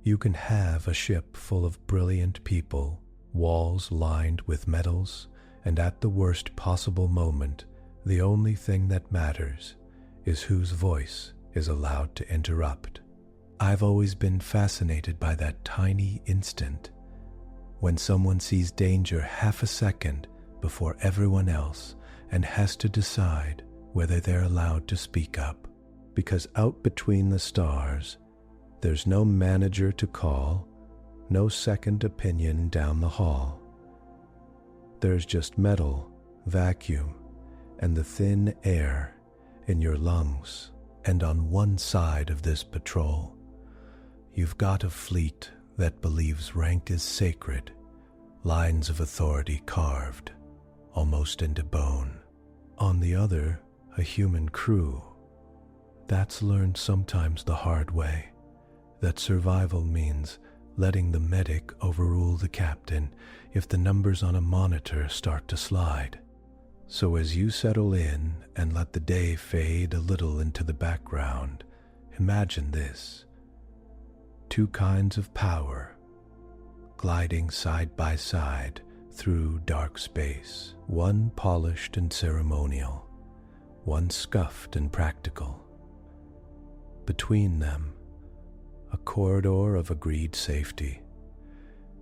You can have a ship full of brilliant people, walls lined with medals, and at the worst possible moment, the only thing that matters is whose voice is allowed to interrupt. I've always been fascinated by that tiny instant when someone sees danger half a second before everyone else and has to decide whether they're allowed to speak up. Because out between the stars, there's no manager to call, no second opinion down the hall. There's just metal, vacuum, and the thin air in your lungs. And on one side of this patrol, you've got a fleet that believes rank is sacred, lines of authority carved, almost into bone. On the other, a human crew that's learned sometimes the hard way, that survival means letting the medic overrule the captain if the numbers on a monitor start to slide. So as you settle in and let the day fade a little into the background, imagine this. Two kinds of power, gliding side by side through dark space, one polished and ceremonial, one scuffed and practical. Between them, a corridor of agreed safety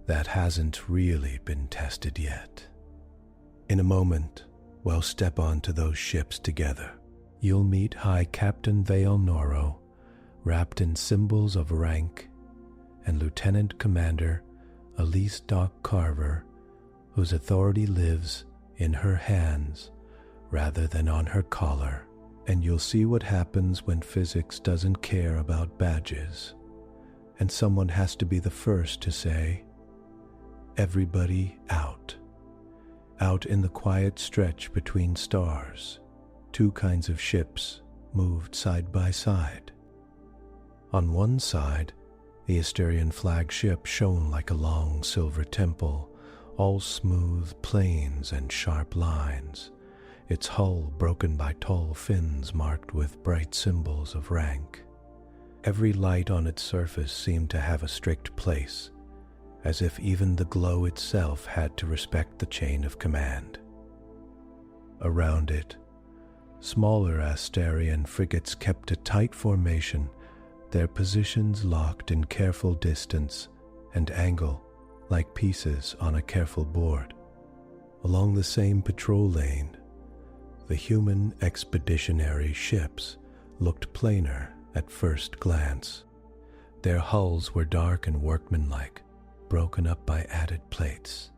that hasn't really been tested yet. In a moment, we'll step onto those ships together. You'll meet High Captain Veyl Noru, wrapped in symbols of rank, and Lieutenant Commander Elise Carver, whose authority lives in her hands rather than on her collar. And you'll see what happens when physics doesn't care about badges, and someone has to be the first to say, "Everybody out." Out in the quiet stretch between stars, two kinds of ships moved side by side. On one side, the Istarian Flagship shone like a long silver temple, all smooth planes and sharp lines, its hull broken by tall fins marked with bright symbols of rank. Every light on its surface seemed to have a strict place, as if even the glow itself had to respect the chain of command. Around it, smaller Istarian frigates kept a tight formation, their positions locked in careful distance and angle like pieces on a careful board. Along the same patrol lane, the human expeditionary ships looked plainer at first glance. Their hulls were dark and workmanlike, broken up by added plates,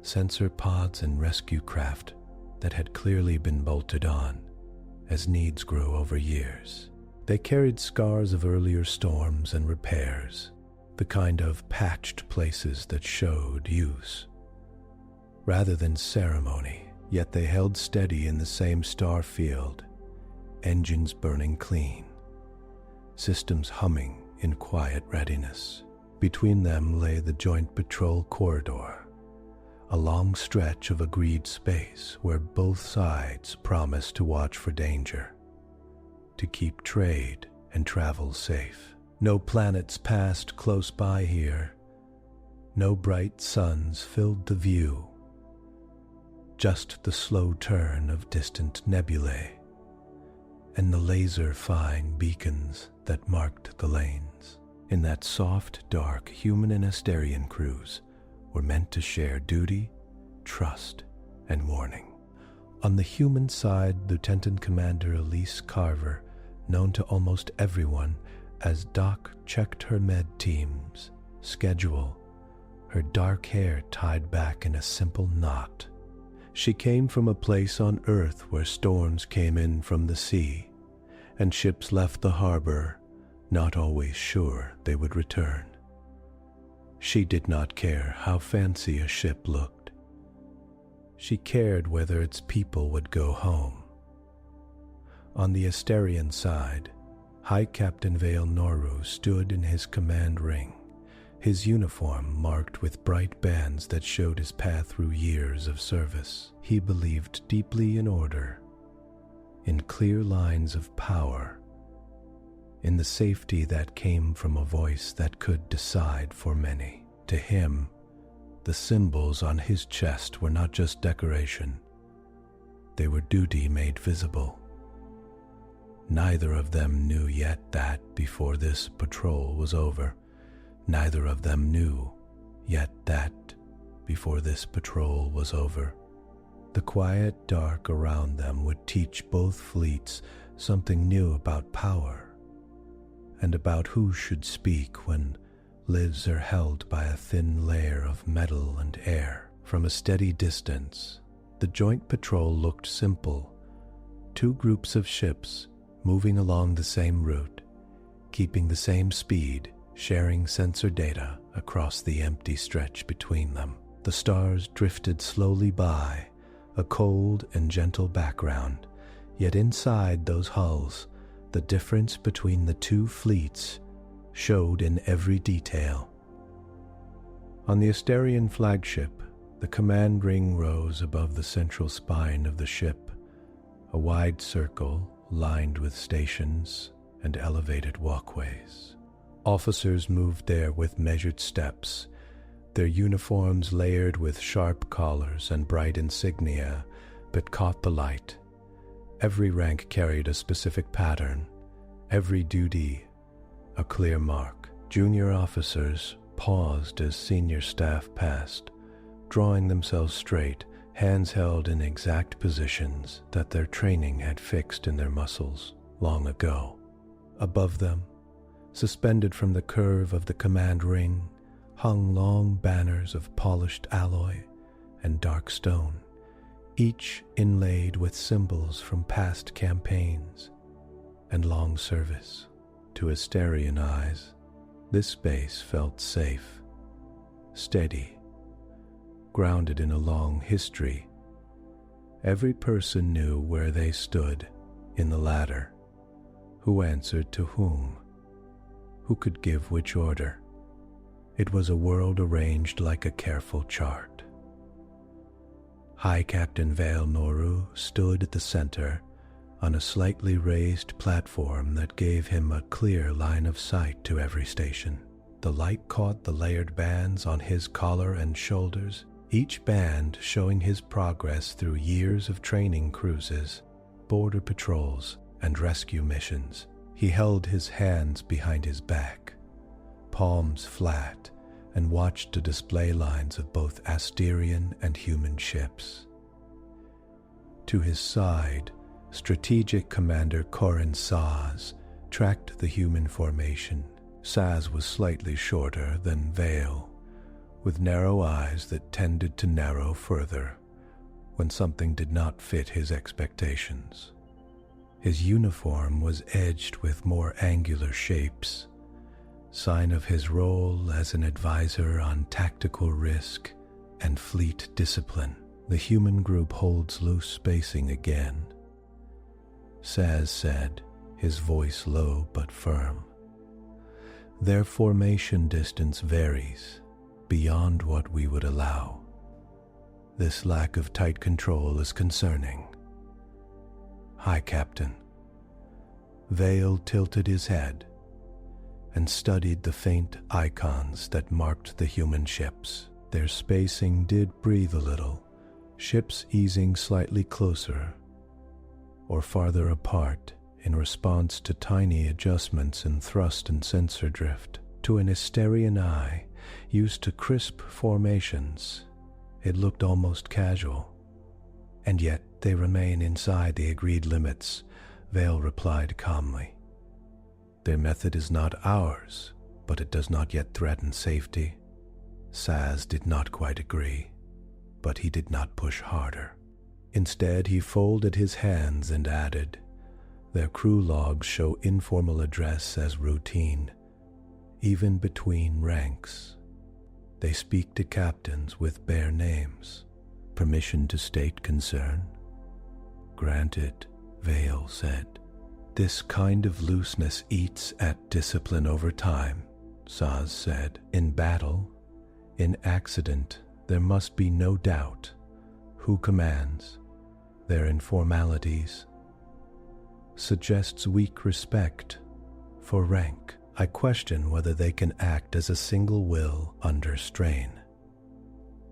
sensor pods and rescue craft that had clearly been bolted on as needs grew over years. They carried scars of earlier storms and repairs, the kind of patched places that showed use rather than ceremony, yet they held steady in the same star field, engines burning clean, systems humming in quiet readiness. Between them lay the joint patrol corridor, a long stretch of agreed space where both sides promised to watch for danger, to keep trade and travel safe. No planets passed close by here, no bright suns filled the view, just the slow turn of distant nebulae and the laser-fine beacons that marked the lanes. In that soft, dark, human and Istarian crews were meant to share duty, trust, and warning. On the human side, Lieutenant Commander Elise Carver, known to almost everyone as Doc, checked her med team's schedule, her dark hair tied back in a simple knot. She came from a place on Earth where storms came in from the sea, and ships left the harbor, not always sure they would return. She did not care how fancy a ship looked. She cared whether its people would go home. On the Istarian side, High Captain Veyl Noru stood in his command ring, his uniform marked with bright bands that showed his path through years of service. He believed deeply in order, in clear lines of power, in the safety that came from a voice that could decide for many. To him, the symbols on his chest were not just decoration. They were duty made visible. Neither of them knew yet that before this patrol was over. Neither of them knew yet that before this patrol was over. The quiet dark around them would teach both fleets something new about power and about who should speak when lives are held by a thin layer of metal and air. From a steady distance, the joint patrol looked simple. Two groups of ships moving along the same route, keeping the same speed, sharing sensor data across the empty stretch between them. The stars drifted slowly by, a cold and gentle background, yet inside those hulls, the difference between the two fleets showed in every detail. On the Istarian Flagship, the command ring rose above the central spine of the ship, a wide circle lined with stations and elevated walkways. Officers moved there with measured steps, their uniforms layered with sharp collars and bright insignia that caught the light. Every rank carried a specific pattern, every duty a clear mark. Junior officers paused as senior staff passed, drawing themselves straight, hands held in exact positions that their training had fixed in their muscles long ago. Above them, suspended from the curve of the command ring, hung long banners of polished alloy and dark stone, each inlaid with symbols from past campaigns and long service. To Istarian eyes, this space felt safe, steady, grounded in a long history. Every person knew where they stood in the ladder, who answered to whom, who could give which order. It was a world arranged like a careful chart. High Captain Veyl Noru stood at the center on a slightly raised platform that gave him a clear line of sight to every station. The light caught the layered bands on his collar and shoulders, each band showing his progress through years of training cruises, border patrols, and rescue missions. He held his hands behind his back, palms flat, and watched the display lines of both Astarian and human ships. To his side, Strategic Commander Corin Saz tracked the human formation. Saz was slightly shorter than Veyl, with narrow eyes that tended to narrow further when something did not fit his expectations. His uniform was edged with more angular shapes, sign of his role as an advisor on tactical risk and fleet discipline. The human group holds loose spacing again, Saz said, his voice low but firm. Their formation distance varies beyond what we would allow. This lack of tight control is concerning. High Captain. Veyl tilted his head and studied the faint icons that marked the human ships. Their spacing did breathe a little, ships easing slightly closer or farther apart in response to tiny adjustments in thrust and sensor drift. To an Istarian eye, used to crisp formations, it looked almost casual. And yet they remain inside the agreed limits, Veyl replied calmly. Their method is not ours, but it does not yet threaten safety. Saz did not quite agree, but he did not push harder. Instead, he folded his hands and added, their crew logs show informal address as routine, even between ranks. They speak to captains with bare names. Permission to state concern? Granted, Veyl said. This kind of looseness eats at discipline over time, Saz said. In battle, in accident, there must be no doubt who commands. Their informalities suggests weak respect For rank, I question whether they can act as a single will under strain.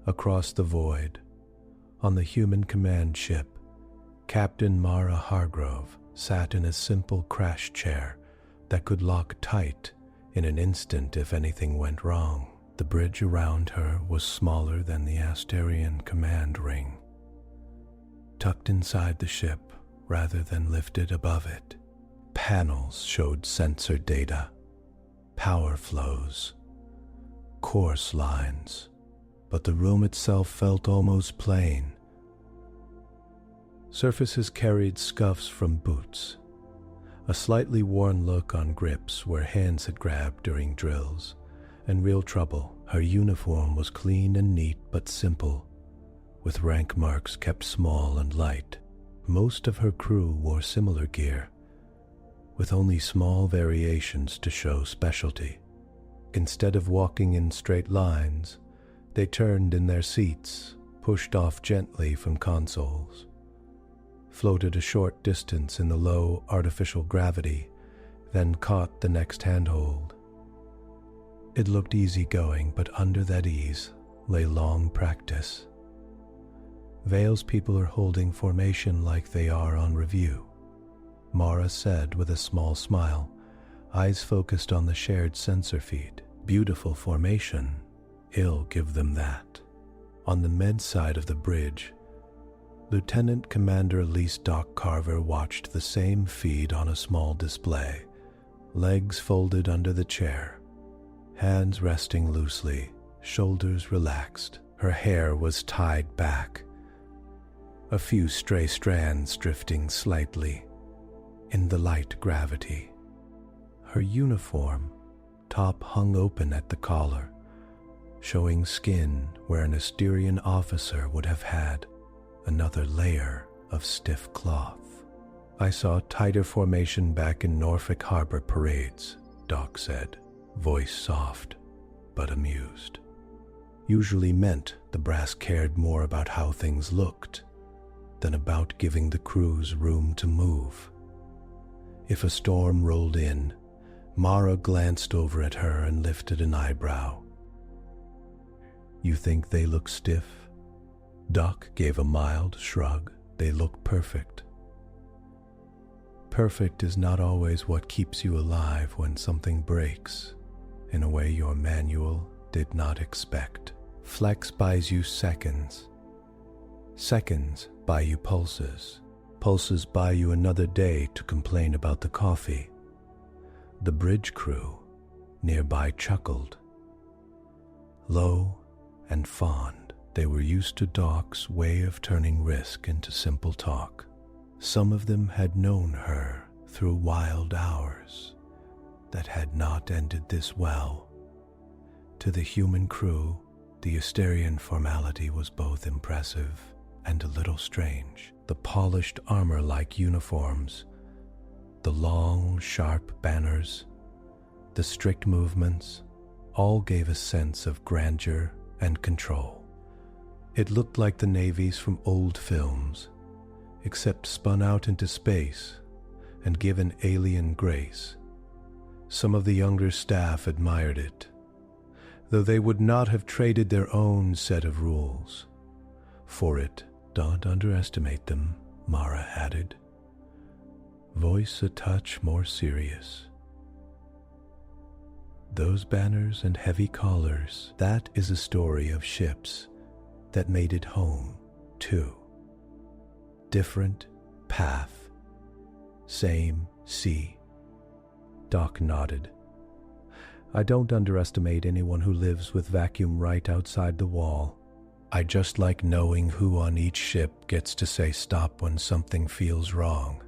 Across the void, on the human command ship, Captain Mara Hargrove sat in a simple crash chair that could lock tight in an instant if anything went wrong. The bridge around her was smaller than the Istarian command ring, tucked inside the ship rather than lifted above it. Panels showed sensor data, power flows, course lines, but the room itself felt almost plain. Surfaces carried scuffs from boots, a slightly worn look on grips where hands had grabbed during drills, and real trouble. Her uniform was clean and neat but simple, with rank marks kept small and light. Most of her crew wore similar gear, with only small variations to show specialty. Instead of walking in straight lines, they turned in their seats, pushed off gently from consoles, floated a short distance in the low artificial gravity, then caught the next handhold. It looked easygoing, but under that ease lay long practice. Veyl's people are holding formation like they are on review, Mara said with a small smile, eyes focused on the shared sensor feed. Beautiful formation, I'll give them that. On the med side of the bridge, Lieutenant Commander Elise Carver watched the same feed on a small display, legs folded under the chair, hands resting loosely, shoulders relaxed. Her hair was tied back, a few stray strands drifting slightly in the light gravity. Her uniform, top hung open at the collar, showing skin where an Istarian officer would have had another layer of stiff cloth. I saw tighter formation back in Norfolk Harbor parades, Doc said, voice soft but amused. Usually meant the brass cared more about how things looked than about giving the crews room to move. If a storm rolled in, Mara glanced over at her and lifted an eyebrow. You think they look stiff? Doc gave a mild shrug. They look perfect. Perfect is not always what keeps you alive when something breaks in a way your manual did not expect. Flex buys you seconds. Seconds buy you pulses. Pulses buy you another day to complain about the coffee. The bridge crew nearby chuckled. Low and fond, they were used to Doc's way of turning risk into simple talk. Some of them had known her through wild hours that had not ended this well. To the human crew, the Istarian formality was both impressive and a little strange. The polished armor-like uniforms, the long, sharp banners, the strict movements, all gave a sense of grandeur and control. It looked like the navies from old films, except spun out into space and given alien grace. Some of the younger staff admired it, though they would not have traded their own set of rules for it. Don't underestimate them, Mara added, voice a touch more serious. Those banners and heavy collars, that is a story of ships that made it home, too. Different path, same sea. Doc nodded. I don't underestimate anyone who lives with vacuum right outside the wall. I just like knowing who on each ship gets to say stop when something feels wrong.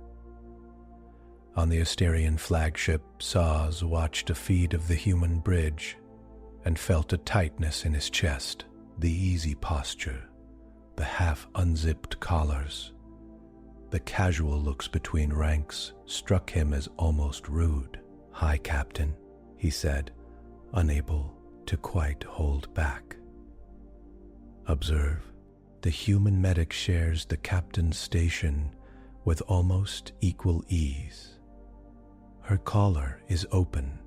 On the Istarian Flagship, Saz watched a feed of the human bridge and felt a tightness in his chest, the easy posture, the half-unzipped collars. The casual looks between ranks struck him as almost rude. Hi, Captain, he said, unable to quite hold back. Observe, the human medic shares the captain's station with almost equal ease. Her collar is open.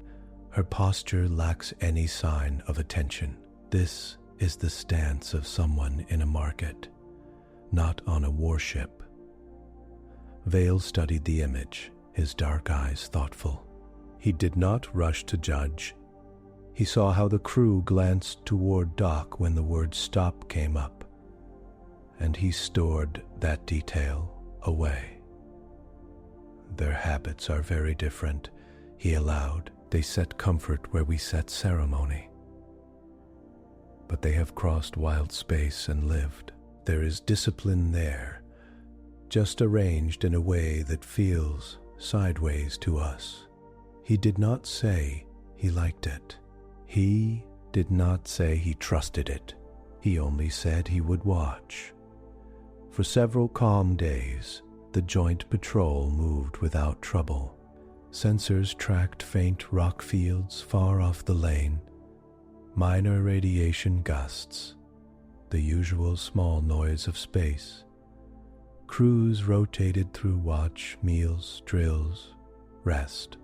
Her posture lacks any sign of attention. This is the stance of someone in a market, not on a warship. Veyl studied the image, his dark eyes thoughtful. He did not rush to judge. He saw how the crew glanced toward Doc when the word stop came up, and he stored that detail away. Their habits are very different, he allowed. They set comfort where we set ceremony. But they have crossed wild space and lived. There is discipline there, just arranged in a way that feels sideways to us. He did not say he liked it. He did not say he trusted it. He only said he would watch. For several calm days, the joint patrol moved without trouble. Sensors tracked faint rock fields far off the lane, minor radiation gusts, the usual small noise of space. Crews rotated through watch, meals, drills, rest.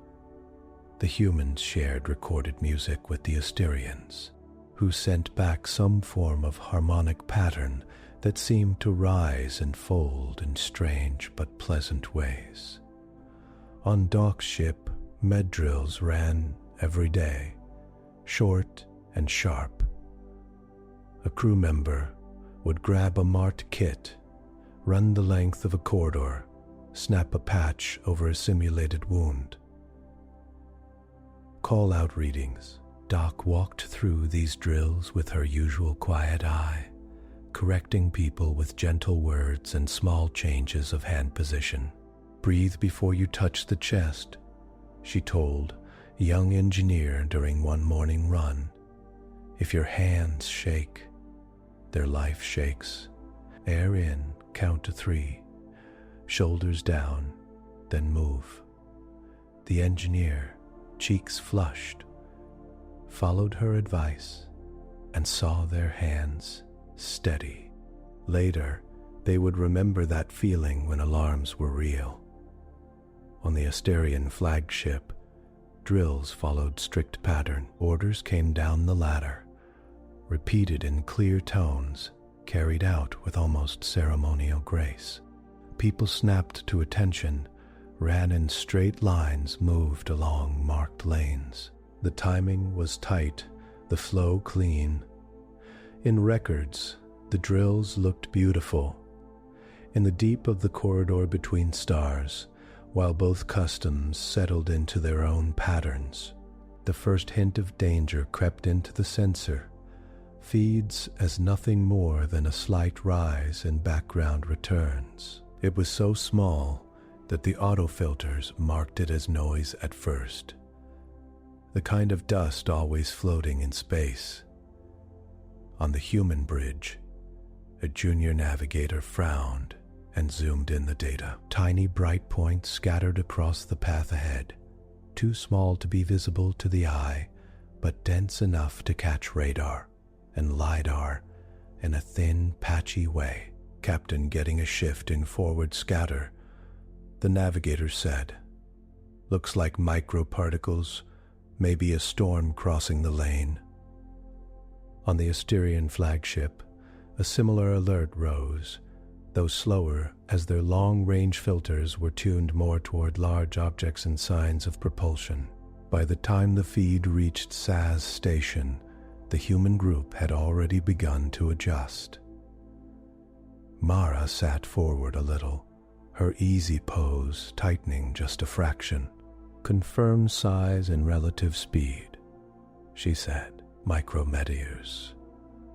The humans shared recorded music with the Istarians, who sent back some form of harmonic pattern that seemed to rise and fold in strange but pleasant ways. On Doc's ship, med drills ran every day, short and sharp. A crew member would grab a marked kit, run the length of a corridor, snap a patch over a simulated wound. Call-out readings. Doc walked through these drills with her usual quiet eye, correcting people with gentle words and small changes of hand position. Breathe before you touch the chest, she told a young engineer during one morning run. If your hands shake, their life shakes. Air in, count to 3. Shoulders down, then move. The engineer, cheeks flushed, followed her advice and saw their hands steady. Later, they would remember that feeling when alarms were real. On the Istarian Flagship, drills followed strict pattern. Orders came down the ladder, repeated in clear tones, carried out with almost ceremonial grace. People snapped to attention, ran in straight lines, moved along marked lanes. The timing was tight, the flow clean. In records, the drills looked beautiful. In the deep of the corridor between stars, while both customs settled into their own patterns, the first hint of danger crept into the sensor, feeds as nothing more than a slight rise in background returns. It was so small that the autofilters marked it as noise at first, the kind of dust always floating in space. On the human bridge, a junior navigator frowned and zoomed in the data. Tiny bright points scattered across the path ahead, too small to be visible to the eye, but dense enough to catch radar and LiDAR in a thin, patchy way. Captain getting a shift in forward scatter, the navigator said. Looks like microparticles, maybe a storm crossing the lane. On the Istarian Flagship, a similar alert rose, though slower as their long-range filters were tuned more toward large objects and signs of propulsion. By the time the feed reached Saz Station, the human group had already begun to adjust. Mara sat forward a little, her easy pose tightening just a fraction. Confirm size and relative speed, she said. Micro-meteors.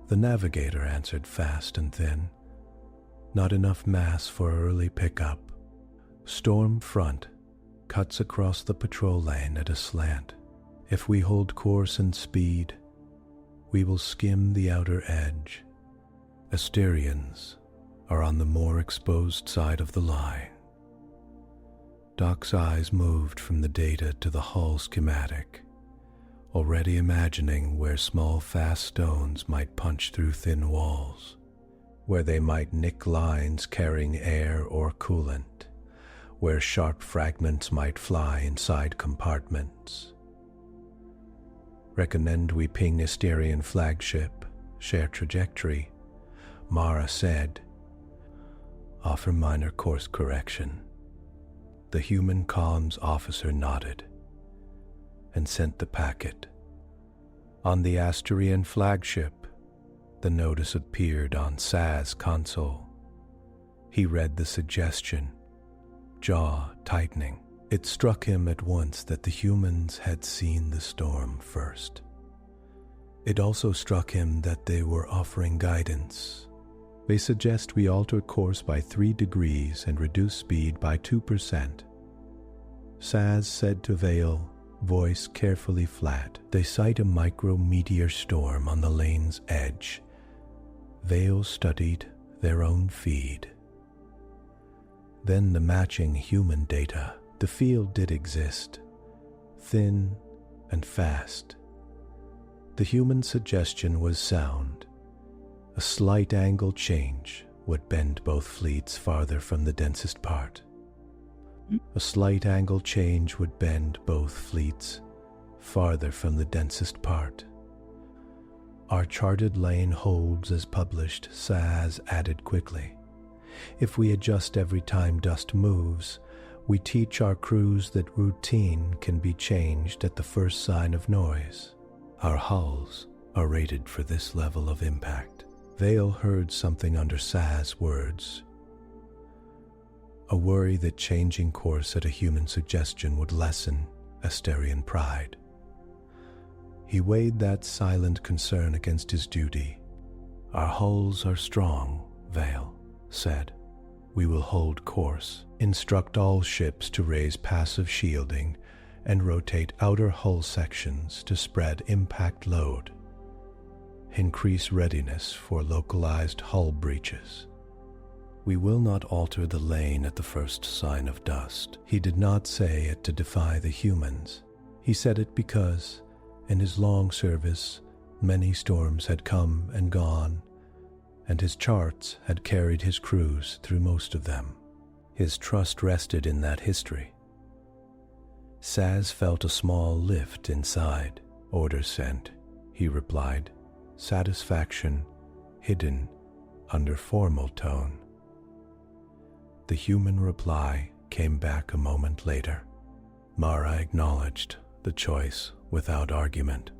The navigator answered fast and thin. Not enough mass for early pickup. Storm front cuts across the patrol lane at a slant. If we hold course and speed, we will skim the outer edge. Astarians are on the more exposed side of the line. Doc's eyes moved from the data to the hull schematic, already imagining where small fast stones might punch through thin walls, where they might nick lines carrying air or coolant, where sharp fragments might fly inside compartments. Recommend we ping Istarian Flagship, share trajectory, Mara said. Offer minor course correction. The human comms officer nodded and sent the packet. On the Istarian Flagship, the notice appeared on Saz's console. He read the suggestion, jaw tightening. It struck him at once that the humans had seen the storm first. It also struck him that they were offering guidance. They suggest we alter course by 3 degrees and reduce speed by 2%. Saz said to Veyl, voice carefully flat. They cite a micro-meteor storm on the lane's edge. Veyl studied their own feed. Then the matching human data. The field did exist, thin and fast. The human suggestion was sound. A slight angle change would bend both fleets farther from the densest part. A slight angle change would bend both fleets farther from the densest part. Our charted lane holds as published, Saz added quickly. If we adjust every time dust moves, we teach our crews that routine can be changed at the first sign of noise. Our hulls are rated for this level of impact. Veyl heard something under Saz's words. A worry that changing course at a human suggestion would lessen Istarian pride. He weighed that silent concern against his duty. Our hulls are strong, Veyl said. We will hold course. Instruct all ships to raise passive shielding and rotate outer hull sections to spread impact load. Increase readiness for localized hull breaches. We will not alter the lane at the first sign of dust. He did not say it to defy the humans. He said it because, in his long service, many storms had come and gone, and his charts had carried his crews through most of them. His trust rested in that history. Saz felt a small lift inside. Order sent, he replied, satisfaction hidden under formal tone. The human reply came back a moment later. Mara acknowledged the choice without argument.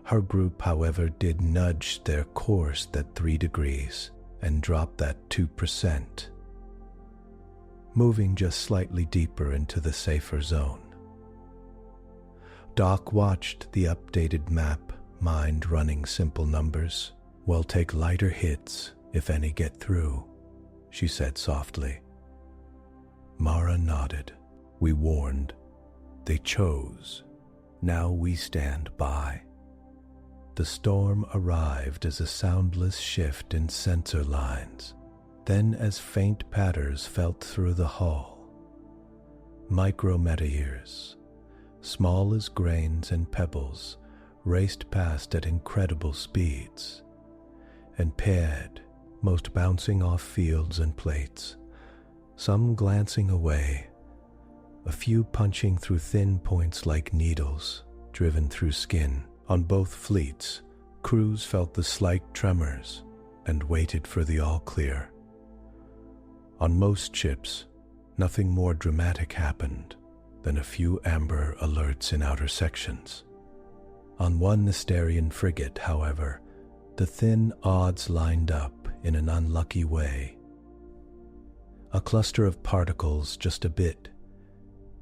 Her group, however, did nudge their course that 3 degrees and drop that 2%, moving just slightly deeper into the safer zone. Doc watched the updated map, mind running simple numbers. We'll take lighter hits if any get through, she said softly. Mara nodded. We warned. They chose. Now we stand by. The storm arrived as a soundless shift in sensor lines, then as faint patters felt through the hull. Micro-meteors, small as grains and pebbles, raced past at incredible speeds, and paired, most bouncing off fields and plates, some glancing away, a few punching through thin points like needles driven through skin. On both fleets, crews felt the slight tremors and waited for the all-clear. On most ships, nothing more dramatic happened than a few amber alerts in outer sections. On one Istarian frigate, however, the thin odds lined up in an unlucky way. A cluster of particles just a bit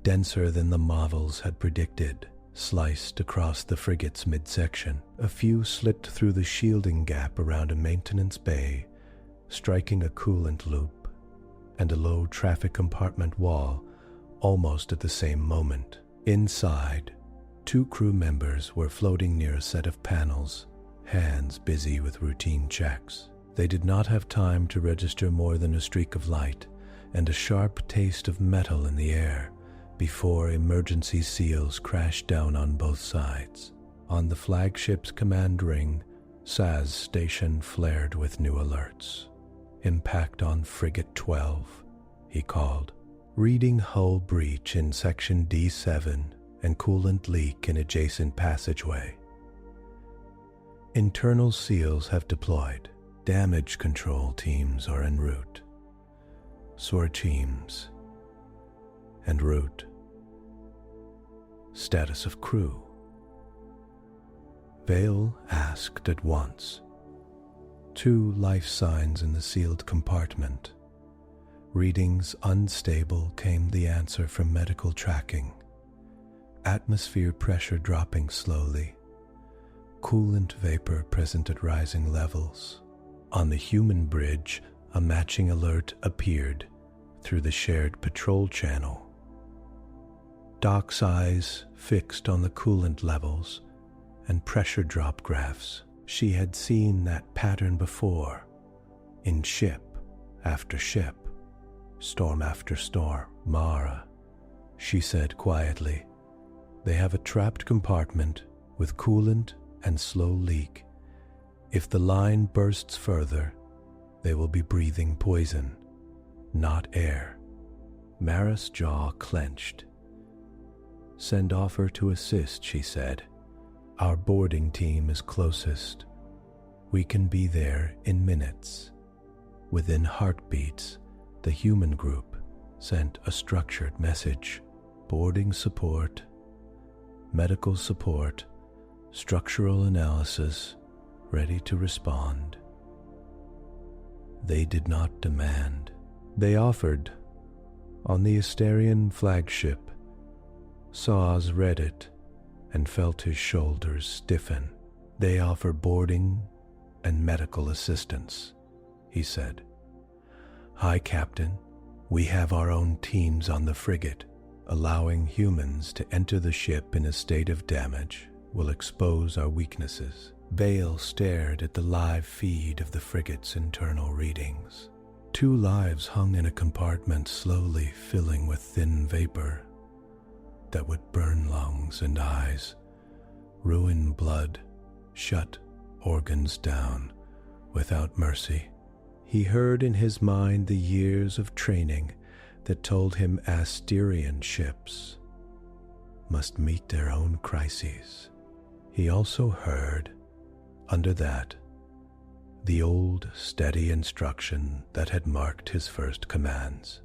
denser than the models had predicted sliced across the frigate's midsection. A few slipped through the shielding gap around a maintenance bay, striking a coolant loop and a low traffic compartment wall almost at the same moment. Inside, 2 crew members were floating near a set of panels, hands busy with routine checks. They did not have time to register more than a streak of light and a sharp taste of metal in the air before emergency seals crashed down on both sides. On the flagship's command ring, Saz's station flared with new alerts. Impact on Frigate 12, he called. Reading hull breach in section D7 and coolant leak in adjacent passageway. Internal SEALs have deployed. Damage control teams are en route. SOAR teams en route. Status of crew. Veyl asked at once. 2 life signs in the sealed compartment. Readings unstable came the answer from medical tracking. Atmosphere pressure dropping slowly. Coolant vapor present at rising levels. On the human bridge, a matching alert appeared through the shared patrol channel. Doc's eyes fixed on the coolant levels and pressure drop graphs. She had seen that pattern before, in ship after ship, storm after storm. Mara, she said quietly, they have a trapped compartment with coolant and slow leak. If the line bursts further, they will be breathing poison, not air. Mara's jaw clenched. Send offer to assist, she said. Our boarding team is closest. We can be there in minutes. Within heartbeats, the human group sent a structured message. Boarding support, medical support, structural analysis, ready to respond. They did not demand. They offered. On the Istarian Flagship, Saz read it and felt his shoulders stiffen. They offer boarding and medical assistance, he said. Hi, Captain. We have our own teams on the frigate. Allowing humans to enter the ship in a state of damage will expose our weaknesses. Veyl stared at the live feed of the frigate's internal readings. 2 lives hung in a compartment slowly filling with thin vapor that would burn lungs and eyes, ruin blood, shut organs down without mercy. He heard in his mind the years of training that told him Istarian ships must meet their own crises. He also heard, under that, the old steady instruction that had marked his first commands.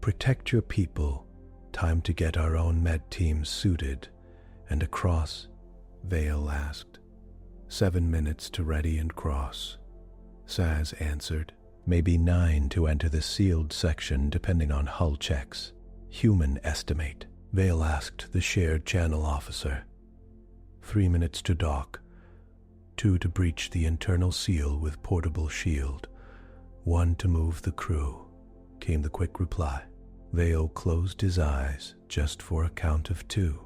Protect your people. Time to get our own med team suited and across, Veyl asked. 7 minutes to ready and cross, Saz answered. Maybe 9 to enter the sealed section depending on hull checks. Human estimate, Veyl asked the shared channel officer. 3 minutes to dock, 2 to breach the internal seal with portable shield, 1 to move the crew, came the quick reply. Veyl closed his eyes just for a count of 2.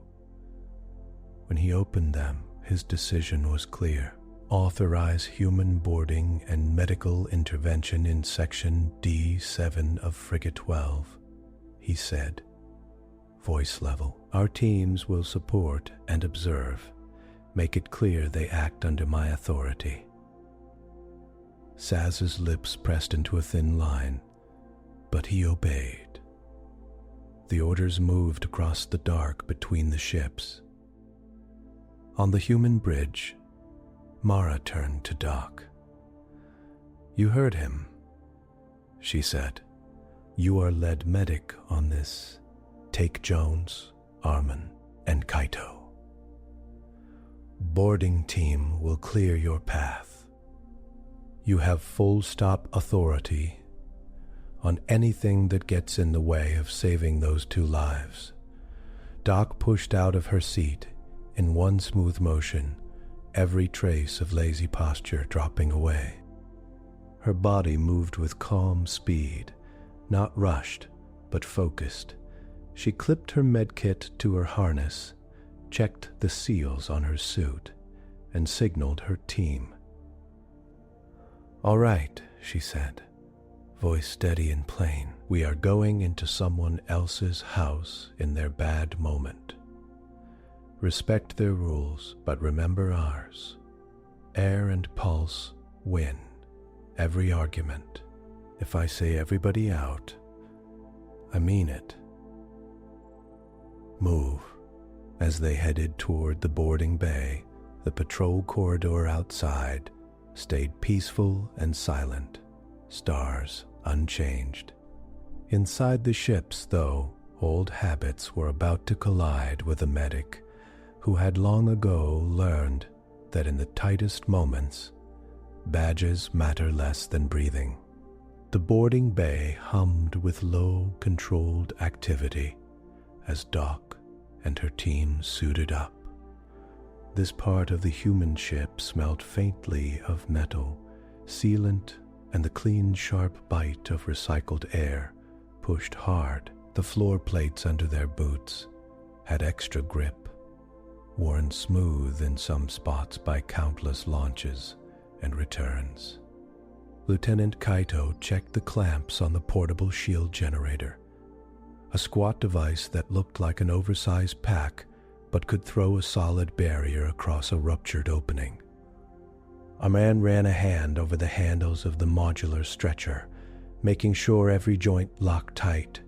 When he opened them, his decision was clear. Authorize human boarding and medical intervention in section D7 of Frigate 12, he said, voice level. Our teams will support and observe. Make it clear they act under my authority. Saz's lips pressed into a thin line, but he obeyed. The orders moved across the dark between the ships. On the human bridge, Mara turned to Doc. You heard him, she said. You are lead medic on this. Take Jones, Armin, and Kaito. Boarding team will clear your path. You have full stop authority on anything that gets in the way of saving those 2 lives. Doc pushed out of her seat in one smooth motion, every trace of lazy posture dropping away. Her body moved with calm speed, not rushed, but focused. She clipped her medkit to her harness, checked the seals on her suit, and signaled her team. All right, she said, voice steady and plain. We are going into someone else's house in their bad moment. Respect their rules, but remember ours. Air and pulse win every argument. If I say everybody out, I mean it. Move. As they headed toward the boarding bay, the patrol corridor outside stayed peaceful and silent, stars unchanged. Inside the ships, though, old habits were about to collide with a medic who had long ago learned that in the tightest moments, badges matter less than breathing. The boarding bay hummed with low, controlled activity as Doc and her team suited up. This part of the human ship smelled faintly of metal, sealant, and the clean, sharp bite of recycled air pushed hard. The floor plates under their boots had extra grip, worn smooth in some spots by countless launches and returns. Lieutenant Kaito checked the clamps on the portable shield generator, a squat device that looked like an oversized pack but could throw a solid barrier across a ruptured opening. A man ran a hand over the handles of the modular stretcher, making sure every joint locked tight.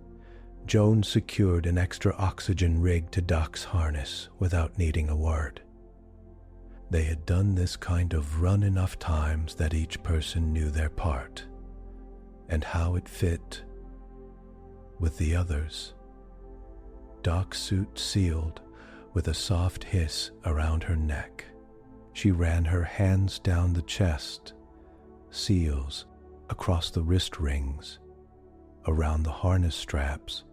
Jones secured an extra oxygen rig to Doc's harness without needing a word. They had done this kind of run enough times that each person knew their part and how it fit with the others. Doc's suit sealed with a soft hiss around her neck. She ran her hands down the chest, seals across the wrist rings, around the harness straps,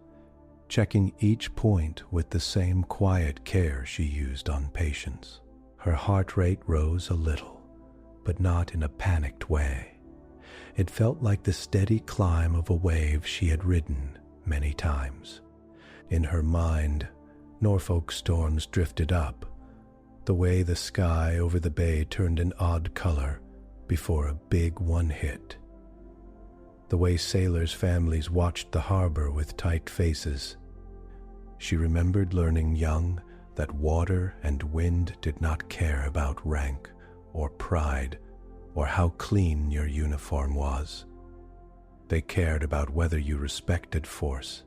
checking each point with the same quiet care she used on patients. Her heart rate rose a little, but not in a panicked way. It felt like the steady climb of a wave she had ridden many times. In her mind, Norfolk storms drifted up, the way the sky over the bay turned an odd color before a big one hit, the way sailors' families watched the harbor with tight faces. She remembered learning young that water and wind did not care about rank or pride or how clean your uniform was. They cared about whether you respected force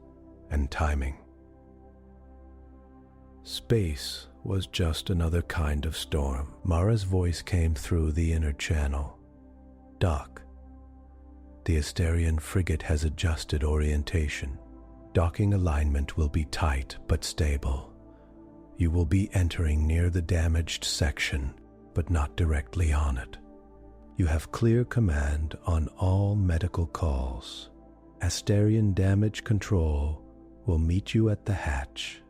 and timing. Space was just another kind of storm. Mara's voice came through the inner channel. Doc, the Istarian frigate has adjusted orientation. Docking alignment will be tight but stable. You will be entering near the damaged section, but not directly on it. You have clear command on all medical calls. Istarian damage control will meet you at the hatch.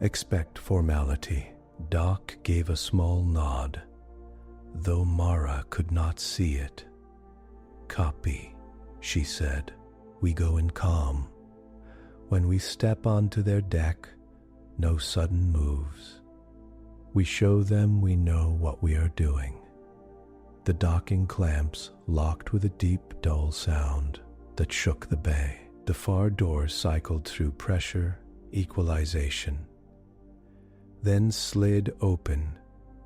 Expect formality. Doc gave a small nod, though Mara could not see it. Copy, she said. We go in calm. When we step onto their deck, no sudden moves. We show them we know what we are doing. The docking clamps locked with a deep, dull sound that shook the bay. The far door cycled through pressure, equalization, then slid open,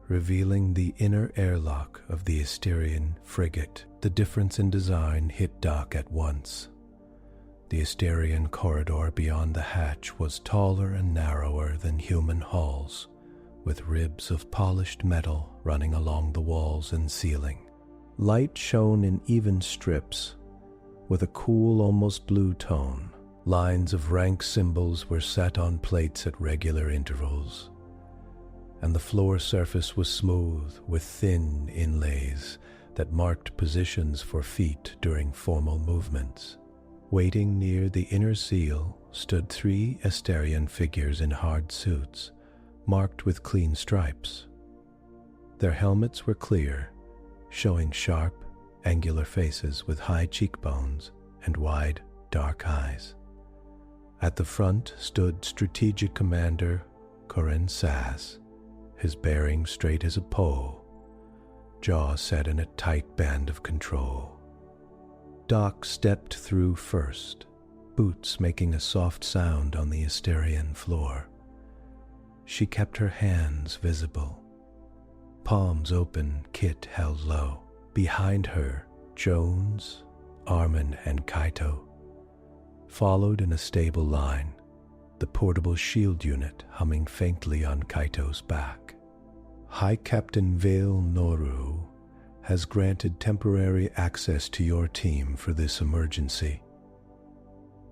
revealing the inner airlock of the Istarian frigate. The difference in design hit Doc at once. The Istarian corridor beyond the hatch was taller and narrower than human halls, with ribs of polished metal running along the walls and ceiling. Light shone in even strips, with a cool, almost blue tone. Lines of rank symbols were set on plates at regular intervals, and the floor surface was smooth with thin inlays that marked positions for feet during formal movements. Waiting near the inner seal stood 3 Istarian figures in hard suits, marked with clean stripes. Their helmets were clear, showing sharp, angular faces with high cheekbones and wide, dark eyes. At the front stood Strategic Commander Corin Sass, his bearing straight as a pole, jaw set in a tight band of control. Doc stepped through first, boots making a soft sound on the Istarian floor. She kept her hands visible, palms open, kit held low. Behind her, Jones, Armin, and Kaito. followed in a stable line, the portable shield unit humming faintly on Kaito's back. High Captain Veyl Noru has granted temporary access to your team for this emergency,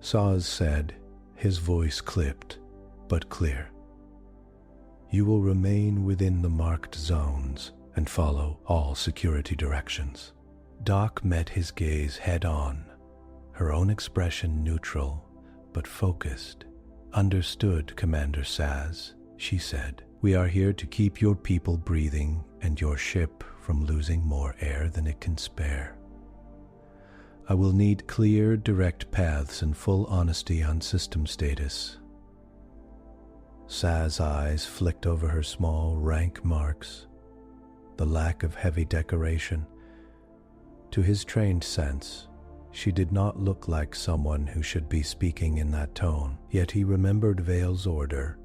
Saz said, his voice clipped but clear. You will remain within the marked zones and follow all security directions. Doc met his gaze head-on, her own expression neutral but focused. Understood, Commander Saz, she said. We are here to keep your people breathing and your ship from losing more air than it can spare. I will need clear, direct paths and full honesty on system status. Saz's eyes flicked over her small, rank marks, the lack of heavy decoration. To his trained sense, she did not look like someone who should be speaking in that tone, yet he remembered Veyl's order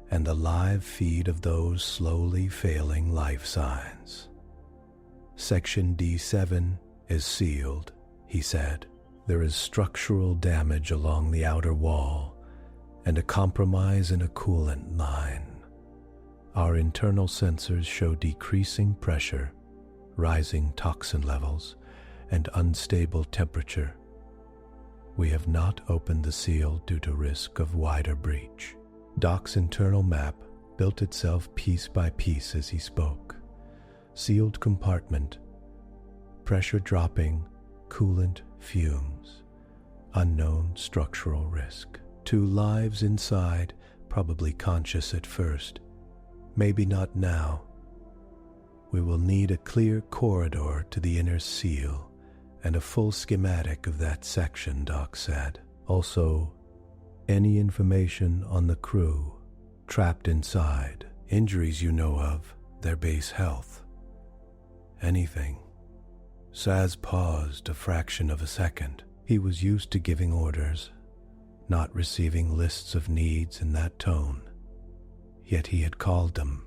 and the live feed of those slowly failing life signs. Section D7 is sealed, he said. There is structural damage along the outer wall and a compromise in a coolant line. Our internal sensors show decreasing pressure, rising toxin levels, and unstable temperature. We have not opened the seal due to risk of wider breach. Doc's internal map built itself piece by piece as he spoke. Sealed compartment, pressure dropping, coolant fumes, unknown structural risk. 2 lives inside, probably conscious at first. Maybe not now. We will need a clear corridor to the inner seal and a full schematic of that section, Doc said. Also, any information on the crew trapped inside, injuries you know of, their base health, anything. Saz paused a fraction of a second. He was used to giving orders, not receiving lists of needs in that tone. Yet he had called them,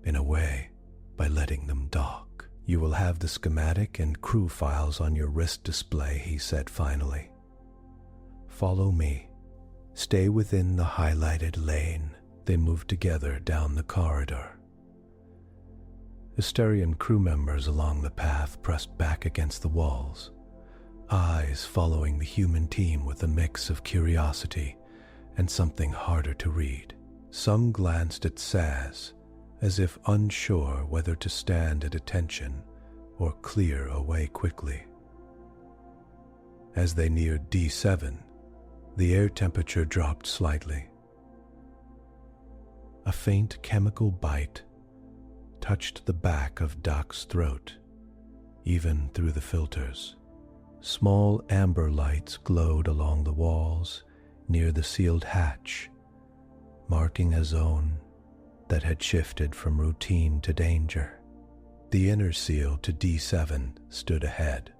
in a way, by letting them dock. You will have the schematic and crew files on your wrist display, he said finally. Follow me. Stay within the highlighted lane. They moved together down the corridor. Istarian crew members along the path pressed back against the walls, eyes following the human team with a mix of curiosity and something harder to read. Some glanced at Saz, as if unsure whether to stand at attention or clear away quickly. As they neared D7, the air temperature dropped slightly. A faint chemical bite touched the back of Doc's throat, even through the filters. Small amber lights glowed along the walls near the sealed hatch, marking a zone that had shifted from routine to danger. The inner seal to D7 stood ahead.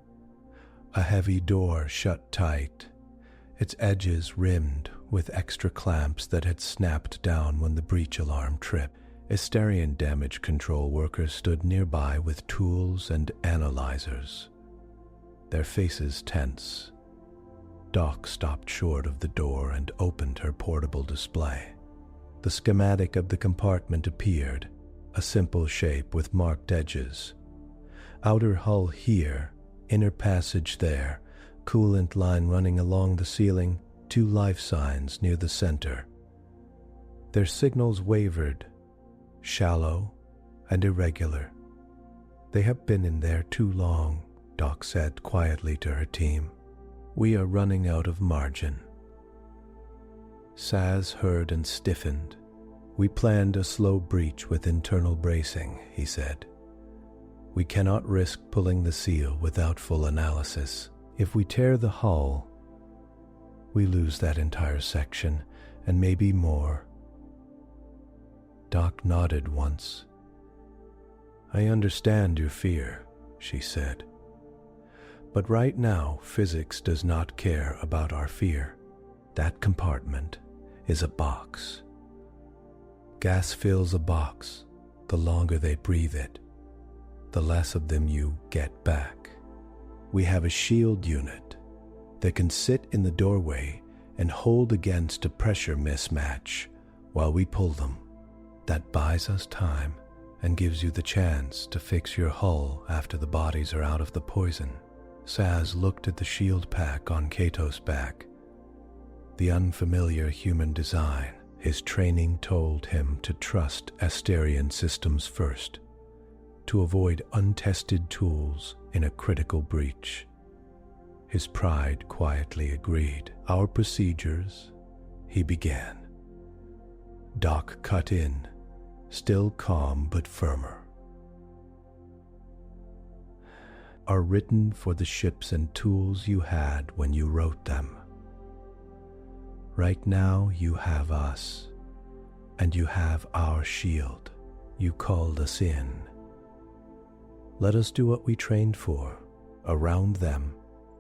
A heavy door shut tight, its edges rimmed with extra clamps that had snapped down when the breach alarm tripped. Istarian damage control workers stood nearby with tools and analyzers, their faces tense. Doc stopped short of the door and opened her portable display. The schematic of the compartment appeared, a simple shape with marked edges. Outer hull here, inner passage there, coolant line running along the ceiling, 2 life signs near the center. Their signals wavered, shallow and irregular. They have been in there too long, Doc said quietly to her team. We are running out of margin. Saz heard and stiffened. We planned a slow breach with internal bracing, he said. We cannot risk pulling the seal without full analysis. If we tear the hull, we lose that entire section and maybe more. Doc nodded once. I understand your fear, she said. But right now, physics does not care about our fear. That compartment is a box. Gas fills a box. The longer they breathe it, the less of them you get back. We have a shield unit that can sit in the doorway and hold against a pressure mismatch while we pull them. That buys us time and gives you the chance to fix your hull after the bodies are out of the poison. Saz looked at the shield pack on Kato's back. The unfamiliar human design. His training told him to trust Istarian systems first, to avoid untested tools in a critical breach. His pride quietly agreed. Our procedures, he began. Doc cut in, still calm but firmer, are written for the ships and tools you had when you wrote them. Right now you have us, and you have our shield. You called us in. Let us do what we trained for. Around them,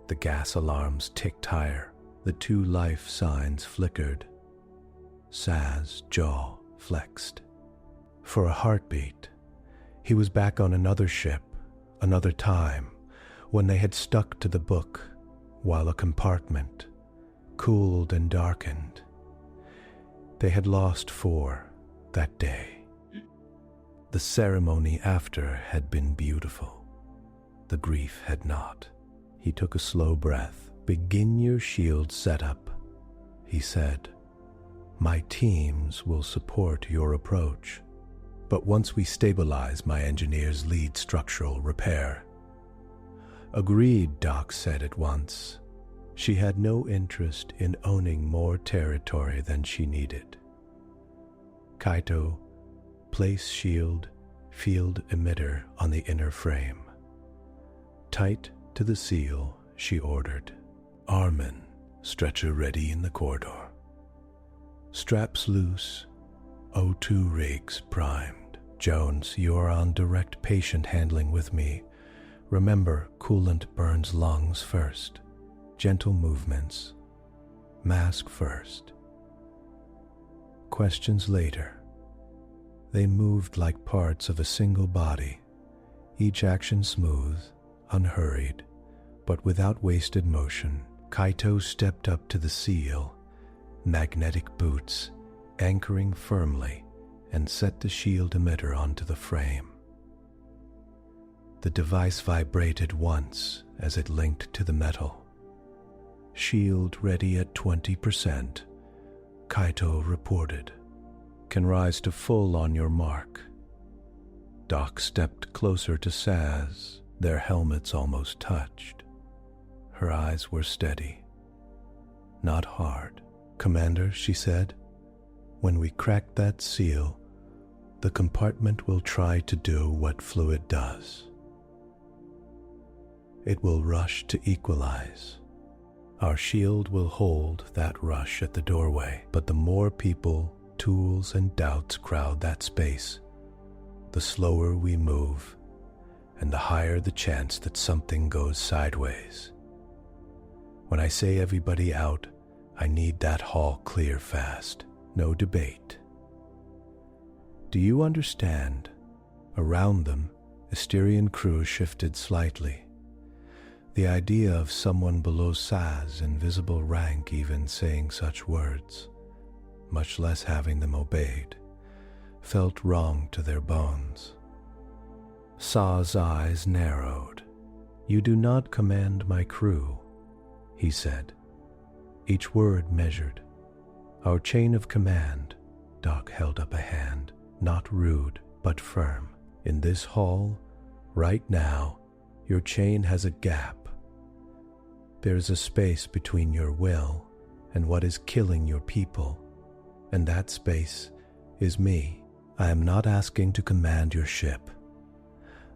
the gas alarms ticked higher. The 2 life signs flickered. Saz's jaw flexed. For a heartbeat, he was back on another ship, another time, when they had stuck to the book, while a compartment cooled and darkened. They had lost 4 that day. The ceremony after had been beautiful. The grief had not. He took a slow breath. Begin your shield setup, he said. My teams will support your approach. But once we stabilize, my engineers lead structural repair. Agreed, Doc said at once. She had no interest in owning more territory than she needed. Kaito, place shield, field emitter on the inner frame. Tight to the seal, she ordered. Armin, stretcher ready in the corridor. Straps loose, O2 rigs primed. Jones, you are on direct patient handling with me. Remember, coolant burns lungs first. Gentle movements. Mask first. Questions later. They moved like parts of a single body, each action smooth, unhurried, but without wasted motion. Kaito stepped up to the seal, magnetic boots, anchoring firmly, and set the shield emitter onto the frame. The device vibrated once as it linked to the metal. Shield ready at 20%, Kaito reported. Can rise to full on your mark. Doc stepped closer to Saz. Their helmets almost touched. Her eyes were steady, not hard. Commander, she said, when we crack that seal, the compartment will try to do what fluid does. It will rush to equalize. Our shield will hold that rush at the doorway, but the more people, tools, and doubts crowd that space, the slower we move, and the higher the chance that something goes sideways. When I say everybody out, I need that hall clear fast. No debate. Do you understand? Around them, Istarian crew shifted slightly. The idea of someone below Saz's invisible rank even saying such words, much less having them obeyed, felt wrong to their bones. Saz's eyes narrowed. You do not command my crew, he said, each word measured. Our chain of command, Doc held up a hand, not rude, but firm. In this hall, right now, your chain has a gap. There is a space between your will and what is killing your people, and that space is me. I am not asking to command your ship.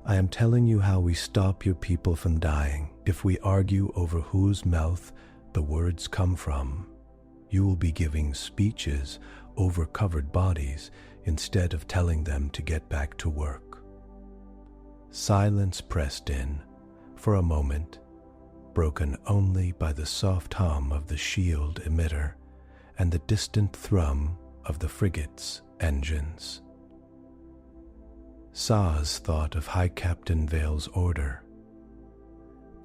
I am telling you how we stop your people from dying. If we argue over whose mouth the words come from, you will be giving speeches over covered bodies instead of telling them to get back to work. Silence pressed in for a moment, broken only by the soft hum of the shield emitter and the distant thrum of the frigate's engines. Saz thought of High Captain Veyl's order.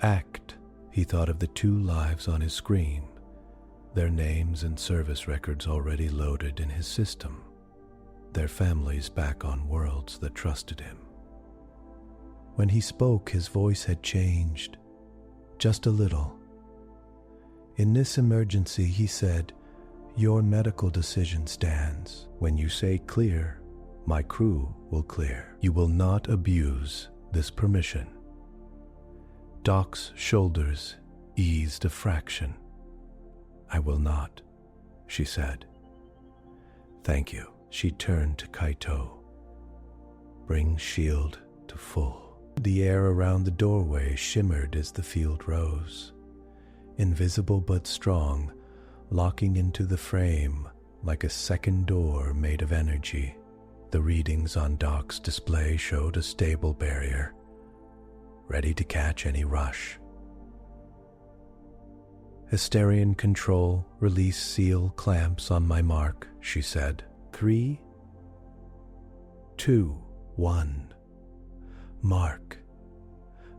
Act, he thought of the 2 lives on his screen, their names and service records already loaded in his system, their families back on worlds that trusted him. When he spoke, his voice had changed, just a little. In this emergency, he said, "Your medical decision stands. When you say clear, my crew will clear. You will not abuse this permission." Doc's shoulders eased a fraction. "I will not," she said. "Thank you." She turned to Kaito. "Bring shield to full." The air around the doorway shimmered as the field rose, invisible but strong, locking into the frame like a second door made of energy. The readings on Doc's display showed a stable barrier, ready to catch any rush. "Istarian control, release seal clamps on my mark," she said. 3, 2, 1. Mark.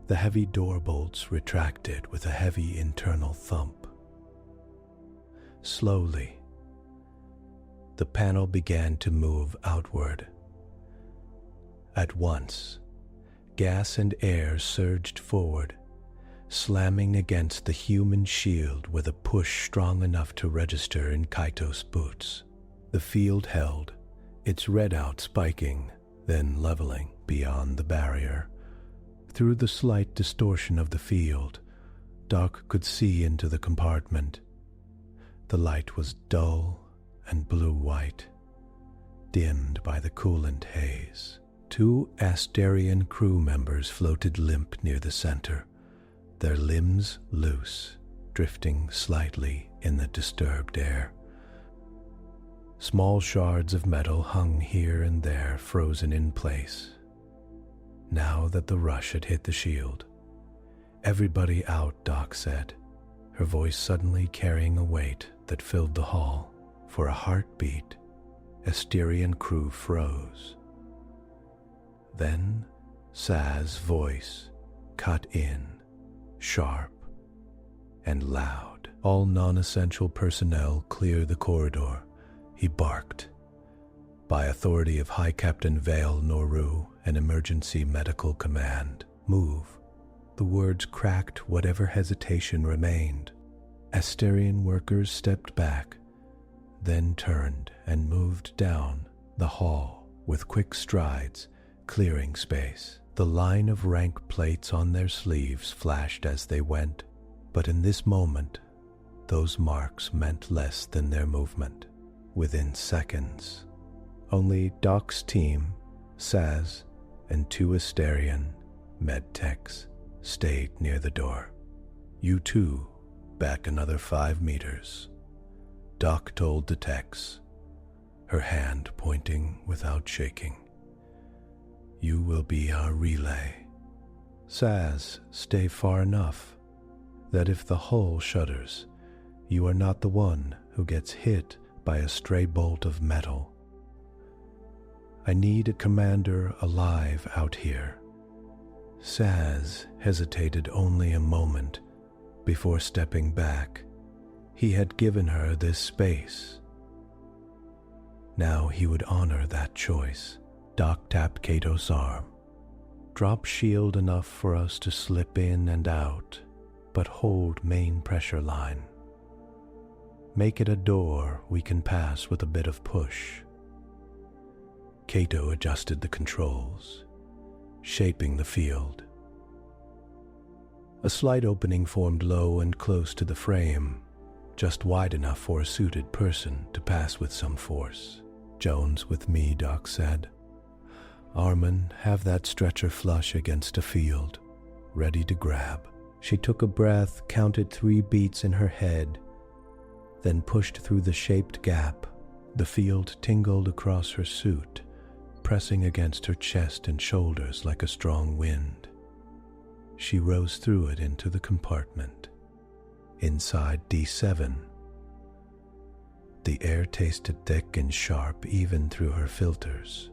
The heavy door bolts retracted with a heavy internal thump. Slowly, the panel began to move outward. At once, gas and air surged forward, slamming against the human shield with a push strong enough to register in Kaito's boots. The field held, its readout spiking, then leveling beyond the barrier. Through the slight distortion of the field, Doc could see into the compartment. The light was dull and blue-white, dimmed by the coolant haze. 2 Istarian crew members floated limp near the center, their limbs loose, drifting slightly in the disturbed air. Small shards of metal hung here and there, frozen in place. Now that the rush had hit the shield, "Everybody out," Doc said, her voice suddenly carrying a weight that filled the hall. For a heartbeat, Istarian crew froze. Then Saz's voice cut in, sharp and loud. "All non-essential personnel clear the corridor," he barked. "By authority of High Captain Veyl, Noru, and Emergency Medical Command, move." The words cracked whatever hesitation remained. Istarian workers stepped back, then turned and moved down the hall with quick strides, clearing space. The line of rank plates on their sleeves flashed as they went, but in this moment, those marks meant less than their movement. Within seconds, only Doc's team, Saz, and 2 Istarian medtechs stayed near the door. "You two, back another 5 meters," Doc told the techs, her hand pointing without shaking. "You will be our relay. Saz, stay far enough that if the hull shudders, you are not the one who gets hit by a stray bolt of metal. I need a commander alive out here." Saz hesitated only a moment before stepping back. He had given her this space. Now he would honor that choice. Doc tapped Kato's arm. "Drop shield enough for us to slip in and out, but hold main pressure line. Make it a door we can pass with a bit of push." Kato adjusted the controls, shaping the field. A slight opening formed low and close to the frame, just wide enough for a suited person to pass with some force. "Jones with me," Doc said. "Armin, have that stretcher flush against a field, ready to grab." She took a breath, counted 3 beats in her head, then pushed through the shaped gap. The field tingled across her suit, pressing against her chest and shoulders like a strong wind. She rose through it into the compartment. Inside D7, the air tasted thick and sharp even through her filters.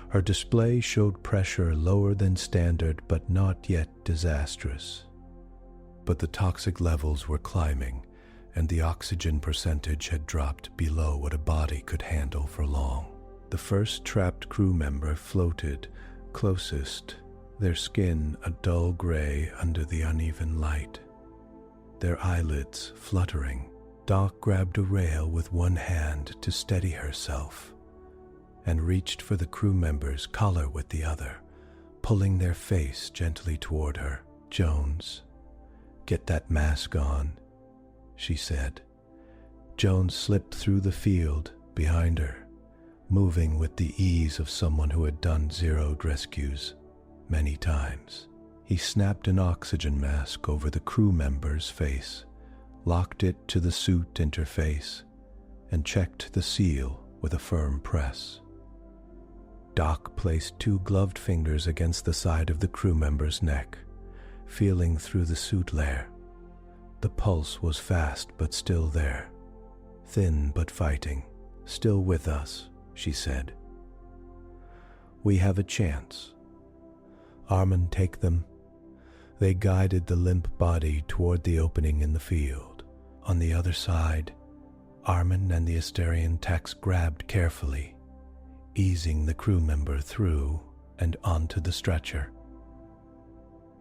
Her display showed pressure lower than standard but not yet disastrous. But the toxic levels were climbing, and the oxygen percentage had dropped below what a body could handle for long. The first trapped crew member floated closest, their skin a dull gray under the uneven light, their eyelids fluttering. Doc grabbed a rail with one hand to steady herself and reached for the crew member's collar with the other, pulling their face gently toward her. "Jones, get that mask on," she said. Jones slipped through the field behind her, moving with the ease of someone who had done zeroed rescues many times. He snapped an oxygen mask over the crew member's face, locked it to the suit interface, and checked the seal with a firm press. Doc placed 2 gloved fingers against the side of the crew member's neck, feeling through the suit layer. The pulse was fast but still there, thin but fighting. "Still with us," she said. "We have a chance. Armin, take them." They guided the limp body toward the opening in the field. On the other side, Armin and the Istarian techs grabbed carefully, easing the crew member through and onto the stretcher.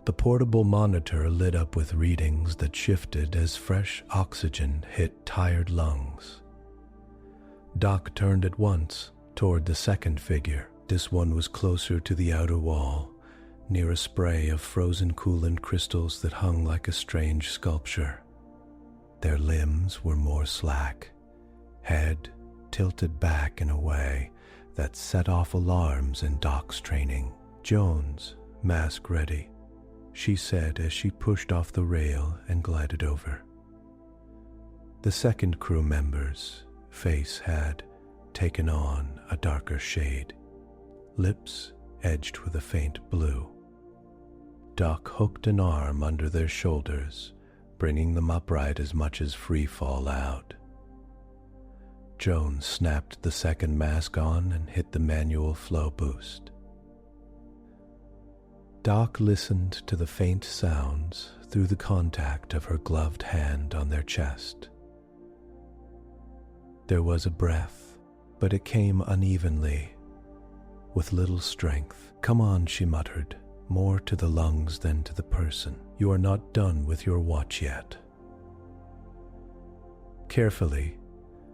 The portable monitor lit up with readings that shifted as fresh oxygen hit tired lungs. Doc turned at once toward the second figure. This one was closer to the outer wall, near a spray of frozen coolant crystals that hung like a strange sculpture. Their limbs were more slack, head tilted back in a way that set off alarms in Doc's training. "Jones, mask ready," she said as she pushed off the rail and glided over. The second crew member's face had taken on a darker shade, lips edged with a faint blue. Doc hooked an arm under their shoulders, bringing them upright as much as free fall out. Jones snapped the second mask on and hit the manual flow boost. Doc listened to the faint sounds through the contact of her gloved hand on their chest. There was a breath, but it came unevenly, with little strength. "Come on," she muttered, more to the lungs than to the person. "You are not done with your watch yet." Carefully,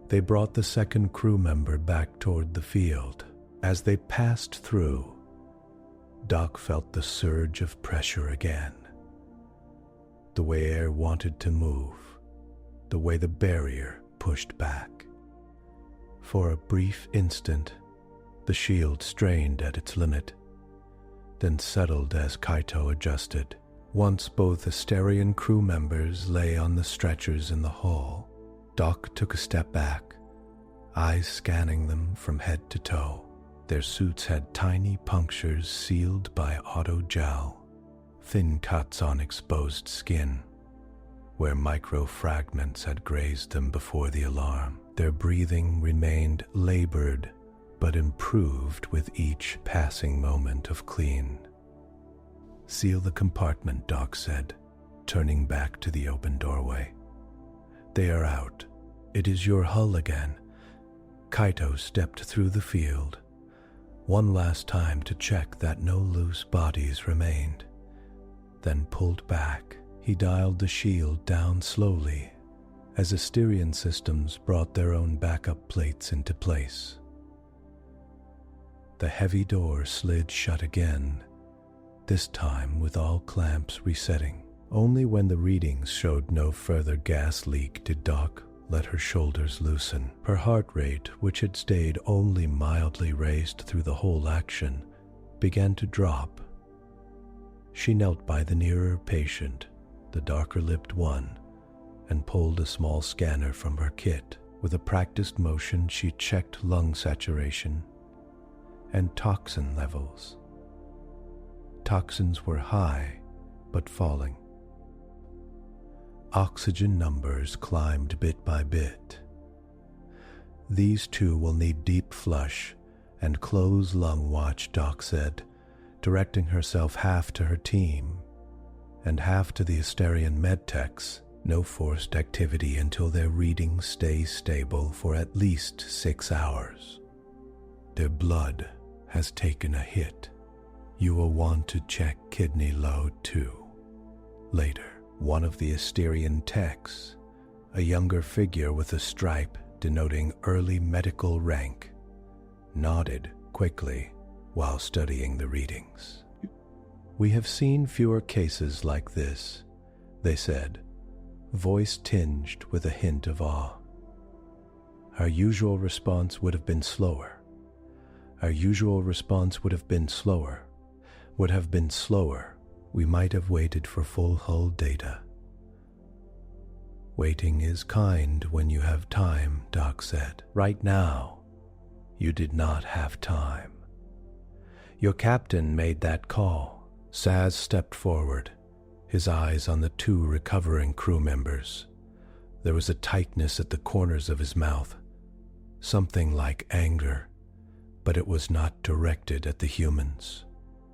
they brought the second crew member back toward the field. As they passed through, Doc felt the surge of pressure again. The way air wanted to move, the way the barrier pushed back. For a brief instant, the shield strained at its limit, then settled as Kaito adjusted. Once both Istarian crew members lay on the stretchers in the hall, Doc took a step back, eyes scanning them from head to toe. Their suits had tiny punctures sealed by auto-gel, thin cuts on exposed skin, where micro-fragments had grazed them before the alarm. Their breathing remained labored, but improved with each passing moment of clean. "Seal the compartment," Doc said, turning back to the open doorway. "They are out. It is your hull again." Kaito stepped through the field, one last time to check that no loose bodies remained, then pulled back. He dialed the shield down slowly as Istarian systems brought their own backup plates into place. The heavy door slid shut again, this time with all clamps resetting. Only when the readings showed no further gas leak did Doc let her shoulders loosen. Her heart rate, which had stayed only mildly raised through the whole action, began to drop. She knelt by the nearer patient, the darker-lipped one, and pulled a small scanner from her kit. With a practiced motion, she checked lung saturation and toxin levels. Toxins were high, but falling. Oxygen numbers climbed bit by bit. "These two will need deep flush and close lung watch," Doc said, directing herself half to her team and half to the Istarian medtechs No forced activity until their reading stays stable for at least 6 hours. Their blood has taken a hit. You will want to check kidney load too. Later, one of the Istarian techs, a younger figure with a stripe denoting early medical rank, nodded quickly while studying the readings. "We have seen fewer cases like this," they said, voice tinged with a hint of awe. Our usual response would have been slower. We might have waited for full hull data. "Waiting is kind when you have time," Doc said. "Right now, you did not have time. Your captain made that call." Saz stepped forward, his eyes on the 2 recovering crew members. There was a tightness at the corners of his mouth, something like anger, but it was not directed at the humans.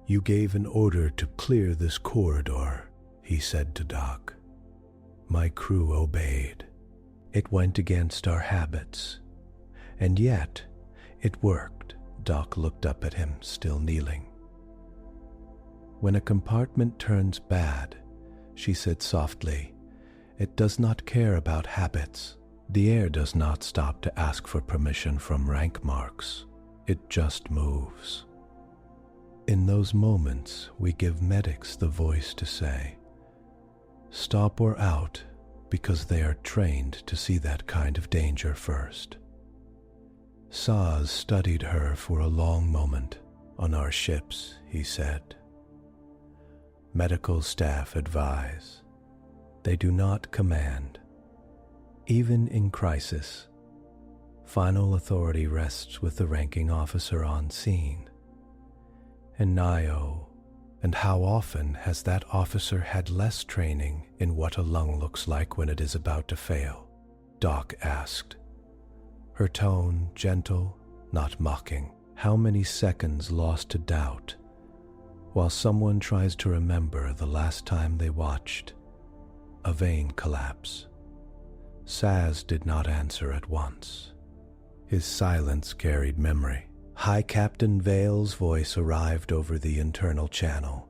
"You gave an order to clear this corridor," he said to Doc. "My crew obeyed. It went against our habits. And yet, it worked." Doc looked up at him, still kneeling. "When a compartment turns bad," she said softly, "it does not care about habits. The air does not stop to ask for permission from rank marks. It just moves. In those moments, we give medics the voice to say, 'Stop or out,' because they are trained to see that kind of danger first." Saz studied her for a long moment. "On our ships," he said, "medical staff advise. They do not command. Even in crisis, final authority rests with the ranking officer on scene. And Nio, and how often has that officer had less training in what a lung looks like when it is about to fail?" Doc asked, her tone gentle, not mocking. "How many seconds lost to doubt while someone tries to remember the last time they watched a vein collapse?" Saz did not answer at once. His silence carried memory. High Captain Veyl's voice arrived over the internal channel.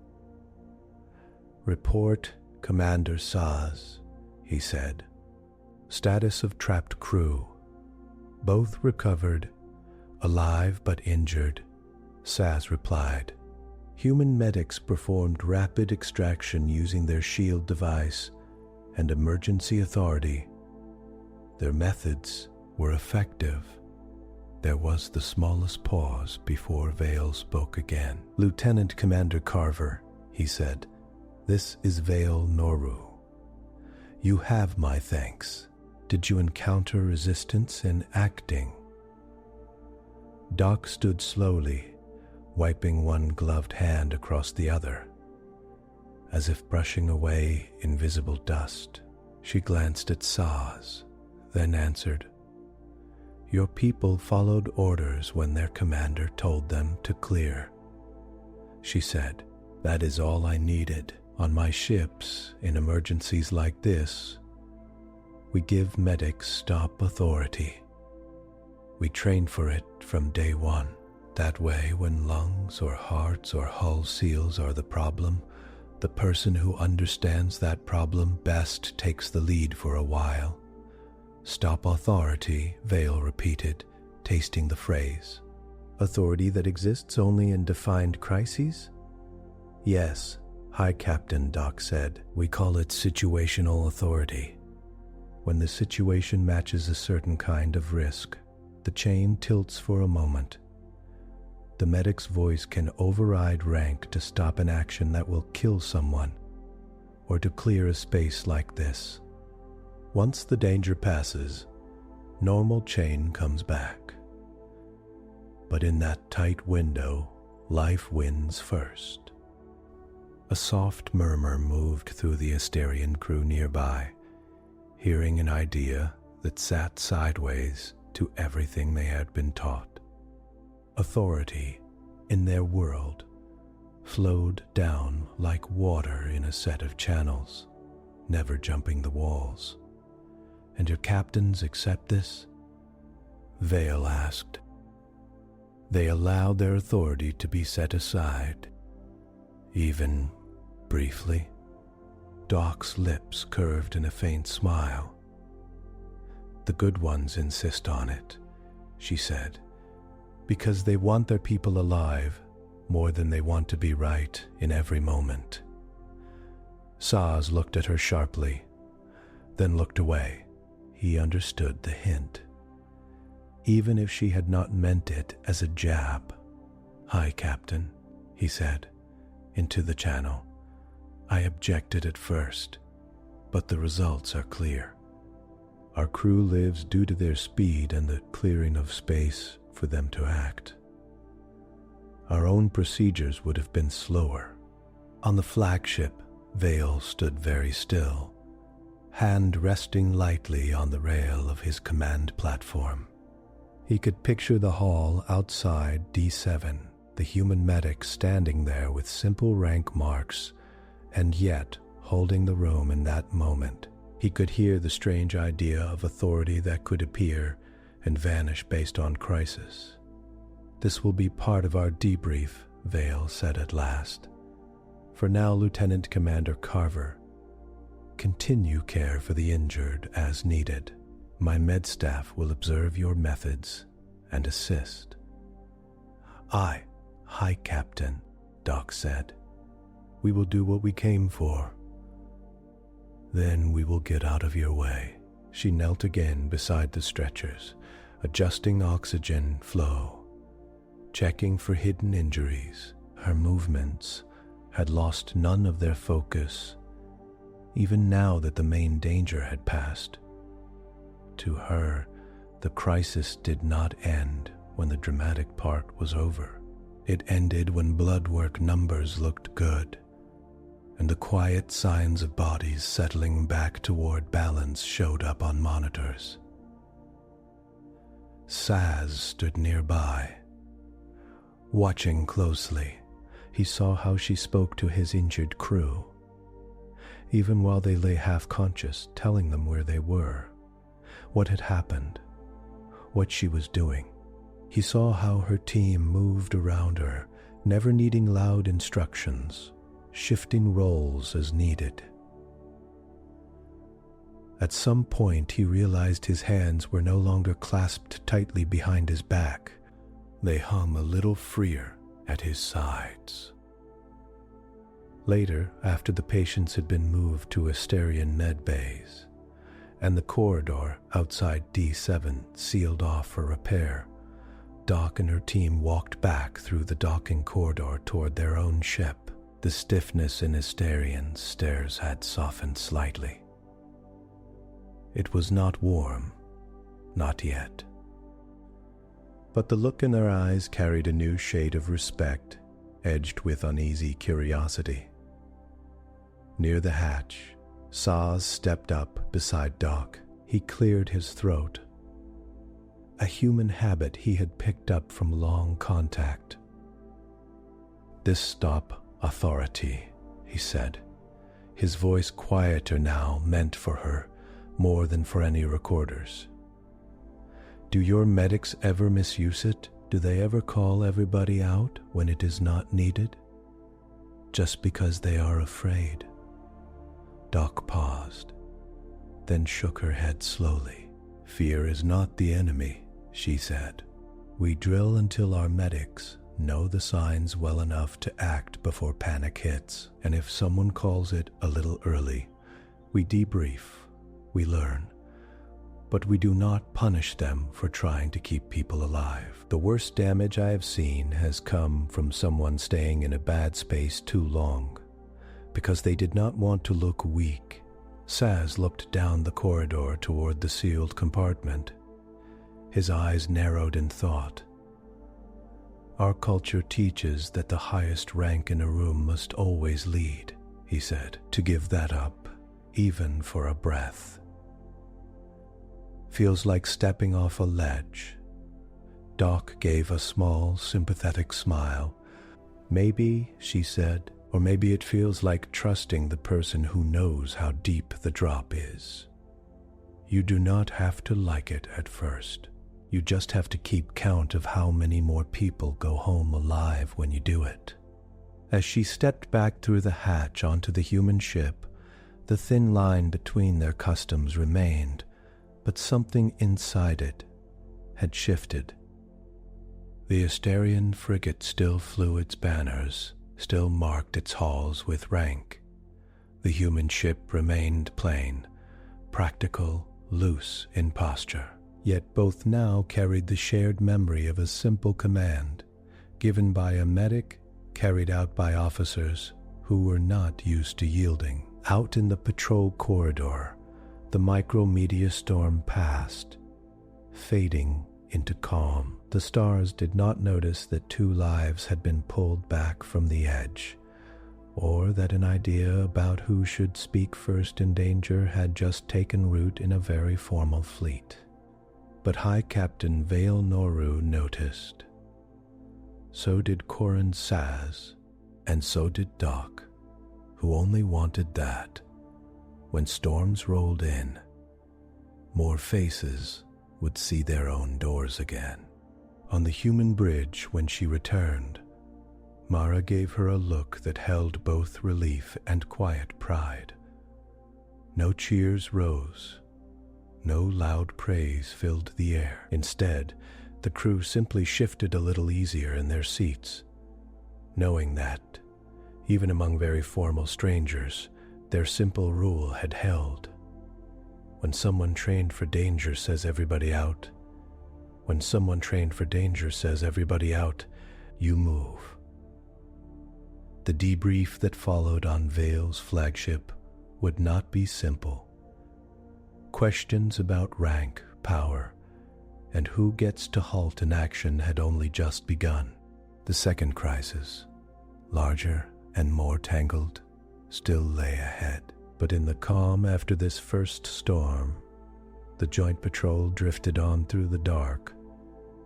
"Report, Commander Saz," he said. "Status of trapped crew. Both recovered, alive but injured." Saz replied. "Human medics performed rapid extraction using their shield device and emergency authority. Their methods were effective." There was the smallest pause before Veyl spoke again. "Lieutenant Commander Carver," he said, "this is Veyl Noru. You have my thanks. Did you encounter resistance in acting?" Doc stood slowly, wiping one gloved hand across the other, as if brushing away invisible dust. She glanced at Saz, then answered, "Your people followed orders when their commander told them to clear." She said, "That is all I needed. On my ships, in emergencies like this, we give medics stop authority. We train for it from day one. That way, when lungs or hearts or hull seals are the problem, the person who understands that problem best takes the lead for a while." "Stop authority," Veyl repeated, tasting the phrase. "Authority that exists only in defined crises?" "Yes, High Captain," Doc said. "We call it situational authority. When the situation matches a certain kind of risk, the chain tilts for a moment. The medic's voice can override rank to stop an action that will kill someone, or to clear a space like this. Once the danger passes, normal chain comes back. But in that tight window, life wins first." A soft murmur moved through the Istarian crew nearby, hearing an idea that sat sideways to everything they had been taught. Authority, in their world, flowed down like water in a set of channels, never jumping the walls. And your captains accept this? Veyl asked. They allowed their authority to be set aside, even briefly. Doc's lips curved in a faint smile. The good ones insist on it, she said, because they want their people alive more than they want to be right in every moment. Saz looked at her sharply, then looked away. He understood the hint, even if she had not meant it as a jab. "Hi, Captain," he said, into the channel. "I objected at first, but the results are clear. Our crew lives due to their speed and the clearing of space for them to act. Our own procedures would have been slower." On the flagship, Veyl stood very still, hand resting lightly on the rail of his command platform. He could picture the hall outside D7, the human medic standing there with simple rank marks, and yet holding the room in that moment. He could hear the strange idea of authority that could appear and vanish based on crisis. "This will be part of our debrief," Veyl said at last. "For now, Lieutenant Commander Carver, continue care for the injured as needed. My med staff will observe your methods and assist." "Aye, High Captain," Doc said. "We will do what we came for. Then we will get out of your way." She knelt again beside the stretchers, adjusting oxygen flow, checking for hidden injuries. Her movements had lost none of their focus, even now that the main danger had passed. To her, the crisis did not end when the dramatic part was over. It ended when blood work numbers looked good, and the quiet signs of bodies settling back toward balance showed up on monitors. Saz stood nearby. Watching closely, he saw how she spoke to his injured crew, even while they lay half-conscious, telling them where they were, what had happened, what she was doing. He saw how her team moved around her, never needing loud instructions, shifting roles as needed. At some point, he realized his hands were no longer clasped tightly behind his back. They hung a little freer at his sides. Later, after the patients had been moved to Istarian med bays, and the corridor outside D7 sealed off for repair, Doc and her team walked back through the docking corridor toward their own ship. The stiffness in Istarian's stares had softened slightly. It was not warm, not yet. But the look in their eyes carried a new shade of respect, edged with uneasy curiosity. Near the hatch, Saz stepped up beside Doc. He cleared his throat, a human habit he had picked up from long contact. "This stop authority," he said, his voice quieter now, meant for her more than for any recorders. "Do your medics ever misuse it? Do they ever call everybody out when it is not needed? Just because they are afraid?" Doc paused, then shook her head slowly. "Fear is not the enemy," she said. "We drill until our medics know the signs well enough to act before panic hits, and if someone calls it a little early, we debrief, we learn, but we do not punish them for trying to keep people alive. The worst damage I have seen has come from someone staying in a bad space too long, because they did not want to look weak." Saz looked down the corridor toward the sealed compartment. His eyes narrowed in thought. "Our culture teaches that the highest rank in a room must always lead," he said. "To give that up, even for a breath, feels like stepping off a ledge." Doc gave a small, sympathetic smile. "Maybe," she said, Or maybe it feels like trusting the person who knows how deep the drop is. You do not have to like it at first. You just have to keep count of how many more people go home alive when you do it. As she stepped back through the hatch onto the human ship, the thin line between their customs remained, but something inside it had shifted. The Istarian frigate still flew its banners, still marked its halls with rank. The human ship remained plain, practical, loose in posture. Yet both now carried the shared memory of a simple command, given by a medic, carried out by officers who were not used to yielding. Out in the patrol corridor, the micro-meteor storm passed, fading into calm. The stars did not notice that 2 lives had been pulled back from the edge, or that an idea about who should speak first in danger had just taken root in a very formal fleet. But High Captain Veyl Noru noticed. So did Corin Saz, and so did Doc, who only wanted that. When storms rolled in, more faces would see their own doors again. On the human bridge, when she returned, Mara gave her a look that held both relief and quiet pride. No cheers rose. No loud praise filled the air. Instead, the crew simply shifted a little easier in their seats, knowing that, even among very formal strangers, their simple rule had held. When someone trained for danger says everybody out, when someone trained for danger says everybody out, you move. The debrief that followed on Veyl's flagship would not be simple. Questions about rank, power, and who gets to halt an action had only just begun. The second crisis, larger and more tangled, still lay ahead. But in the calm after this first storm, the joint patrol drifted on through the dark,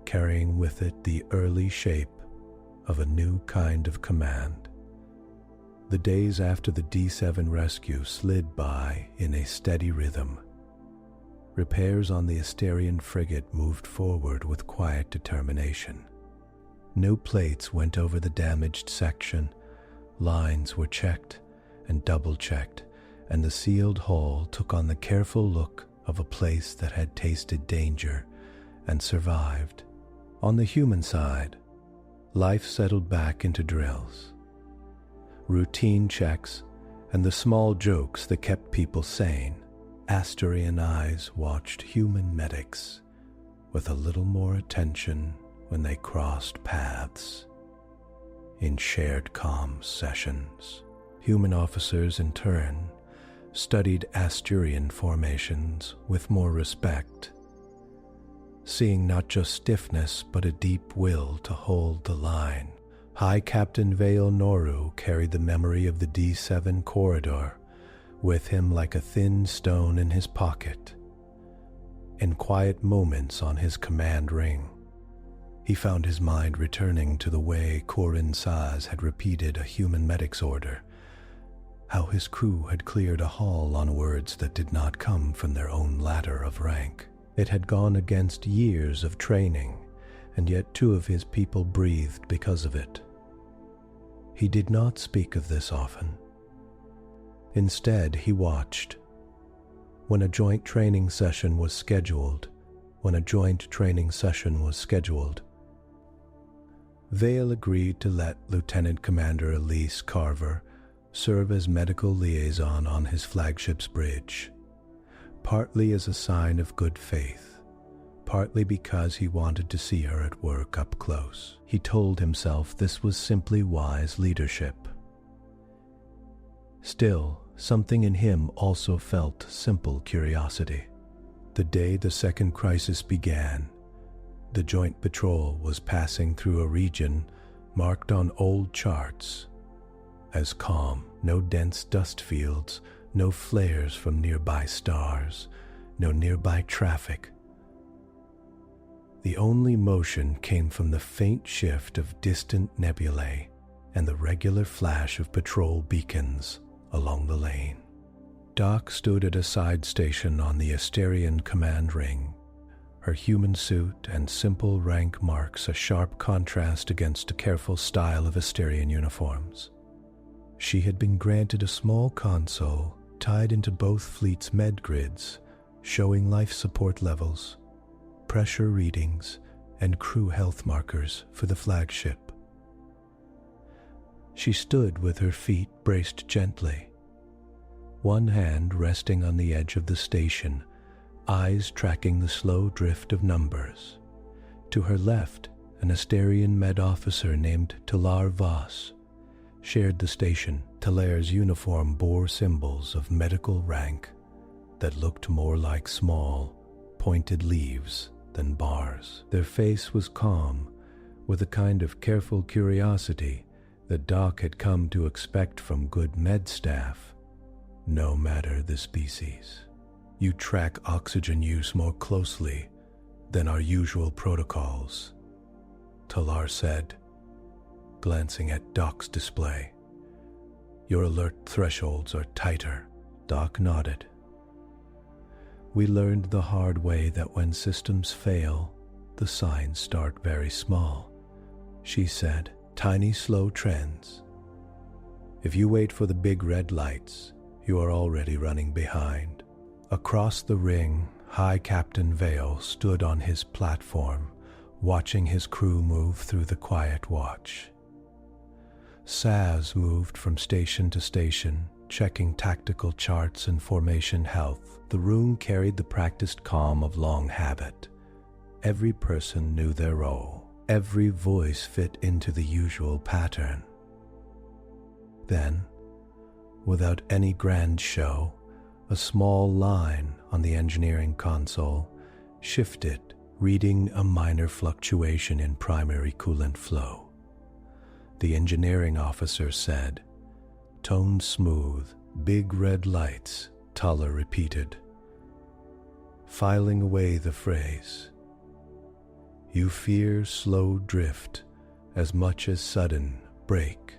carrying with it the early shape of a new kind of command. The days after the D7 rescue slid by in a steady rhythm. Repairs on the Istarian frigate moved forward with quiet determination. New plates went over the damaged section, lines were checked and double-checked, and the sealed hull took on the careful look of a place that had tasted danger and survived. On the human side, life settled back into drills, routine checks, and the small jokes that kept people sane. Astarian eyes watched human medics with a little more attention when they crossed paths. In shared comms sessions, human officers in turn studied Astarian formations with more respect, seeing not just stiffness but a deep will to hold the line. High Captain Veyl Noru carried the memory of the D7 corridor with him like a thin stone in his pocket. In quiet moments on his command ring, he found his mind returning to the way Corin Saz had repeated a human medic's order, how his crew had cleared a hall on words that did not come from their own ladder of rank. It had gone against years of training, and yet 2 of his people breathed because of it. He did not speak of this often. Instead, he watched. When a joint training session was scheduled, Veyl agreed to let Lieutenant Commander Elise Carver serve as medical liaison on his flagship's bridge, partly as a sign of good faith, partly because he wanted to see her at work up close. He told himself this was simply wise leadership. Still, something in him also felt simple curiosity. The day the second crisis began, the joint patrol was passing through a region marked on old charts as calm. No dense dust fields, no flares from nearby stars, no nearby traffic. The only motion came from the faint shift of distant nebulae and the regular flash of patrol beacons along the lane. Doc stood at a side station on the Istarian command ring, her human suit and simple rank marks a sharp contrast against the careful style of Istarian uniforms. She had been granted a small console tied into both fleets' med grids, showing life support levels, pressure readings, and crew health markers for the flagship. She stood with her feet braced gently, one hand resting on the edge of the station, eyes tracking the slow drift of numbers. To her left, an Istarian med officer named Talar Voss shared the station. Talar's uniform bore symbols of medical rank that looked more like small, pointed leaves than bars. Their face was calm, with a kind of careful curiosity that Doc had come to expect from good med staff, no matter the species. You track oxygen use more closely than our usual protocols, Talar said, glancing at Doc's display. Your alert thresholds are tighter. Doc nodded. We learned the hard way that when systems fail, the signs start very small, she said. Tiny, slow trends. If you wait for the big red lights, you are already running behind. Across the ring, High Captain Veyl stood on his platform, watching his crew move through the quiet watch. Saz moved from station to station, checking tactical charts and formation health. The room carried the practiced calm of long habit. Every person knew their role. Every voice fit into the usual pattern. Then, without any grand show, a small line on the engineering console shifted, reading a minor fluctuation in primary coolant flow. The engineering officer said, "Tone smooth, big red lights," Tala repeated, filing away the phrase. You fear slow drift as much as sudden break.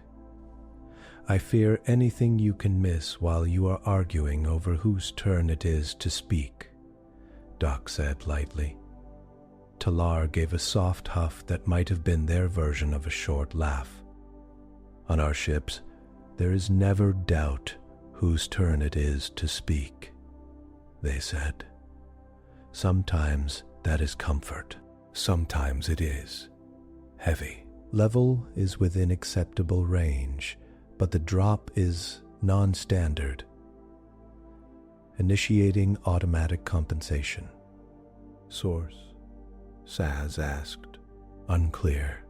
I fear anything you can miss while you are arguing over whose turn it is to speak, Doc said lightly. Talar gave a soft huff that might have been their version of a short laugh. On our ships, there is never doubt whose turn it is to speak, they said. Sometimes that is comfort. Sometimes it is heavy. Level is within acceptable range, but the drop is non-standard. Initiating automatic compensation. Source? Saz asked. Unclear.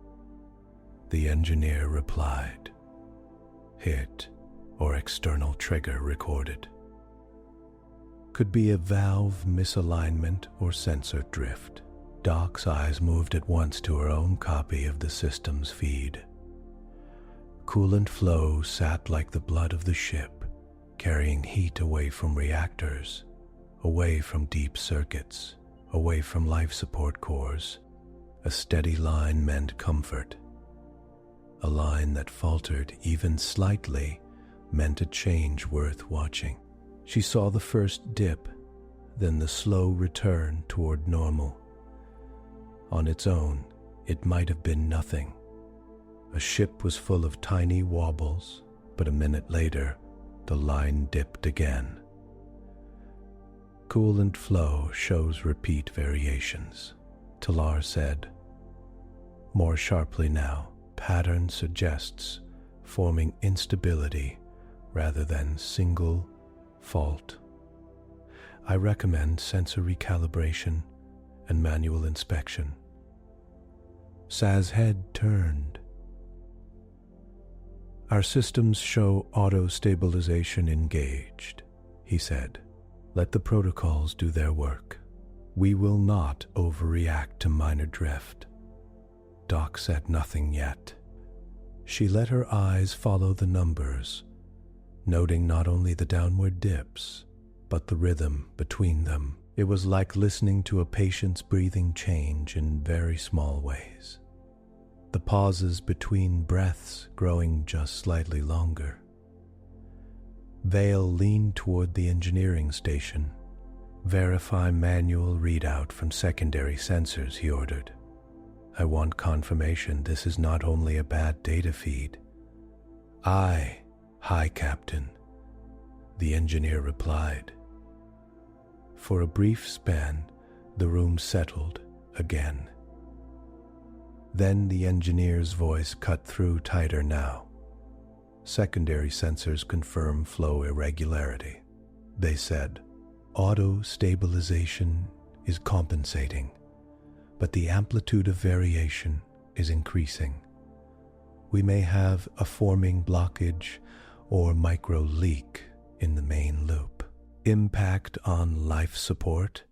The engineer replied. Hit or external trigger recorded. Could be a valve misalignment or sensor drift. Doc's eyes moved at once to her own copy of the system's feed. Coolant flow sat like the blood of the ship, carrying heat away from reactors, away from deep circuits, away from life support cores. A steady line meant comfort. A line that faltered even slightly meant a change worth watching. She saw the first dip, then the slow return toward normal. On its own, it might have been nothing. A ship was full of tiny wobbles, but a minute later, the line dipped again. Coolant flow shows repeat variations, Talar said. More sharply now, pattern suggests forming instability rather than single fault. I recommend sensor recalibration and manual inspection. Saz's head turned. Our systems show auto-stabilization engaged, he said. Let the protocols do their work. We will not overreact to minor drift. Doc said nothing yet. She let her eyes follow the numbers, noting not only the downward dips, but the rhythm between them. It was like listening to a patient's breathing change in very small ways. the pauses between breaths growing just slightly longer. Veyl leaned toward the engineering station. "Verify manual readout from secondary sensors," he ordered. "I want confirmation this is not only a bad data feed." "Aye, High Captain," the engineer replied. For a brief span, the room settled again. Then the engineer's voice cut through tighter now. "Secondary sensors confirm flow irregularity," they said. "Auto-stabilization is compensating, but the amplitude of variation is increasing. We may have a forming blockage or micro-leak in the main loop. Impact on life support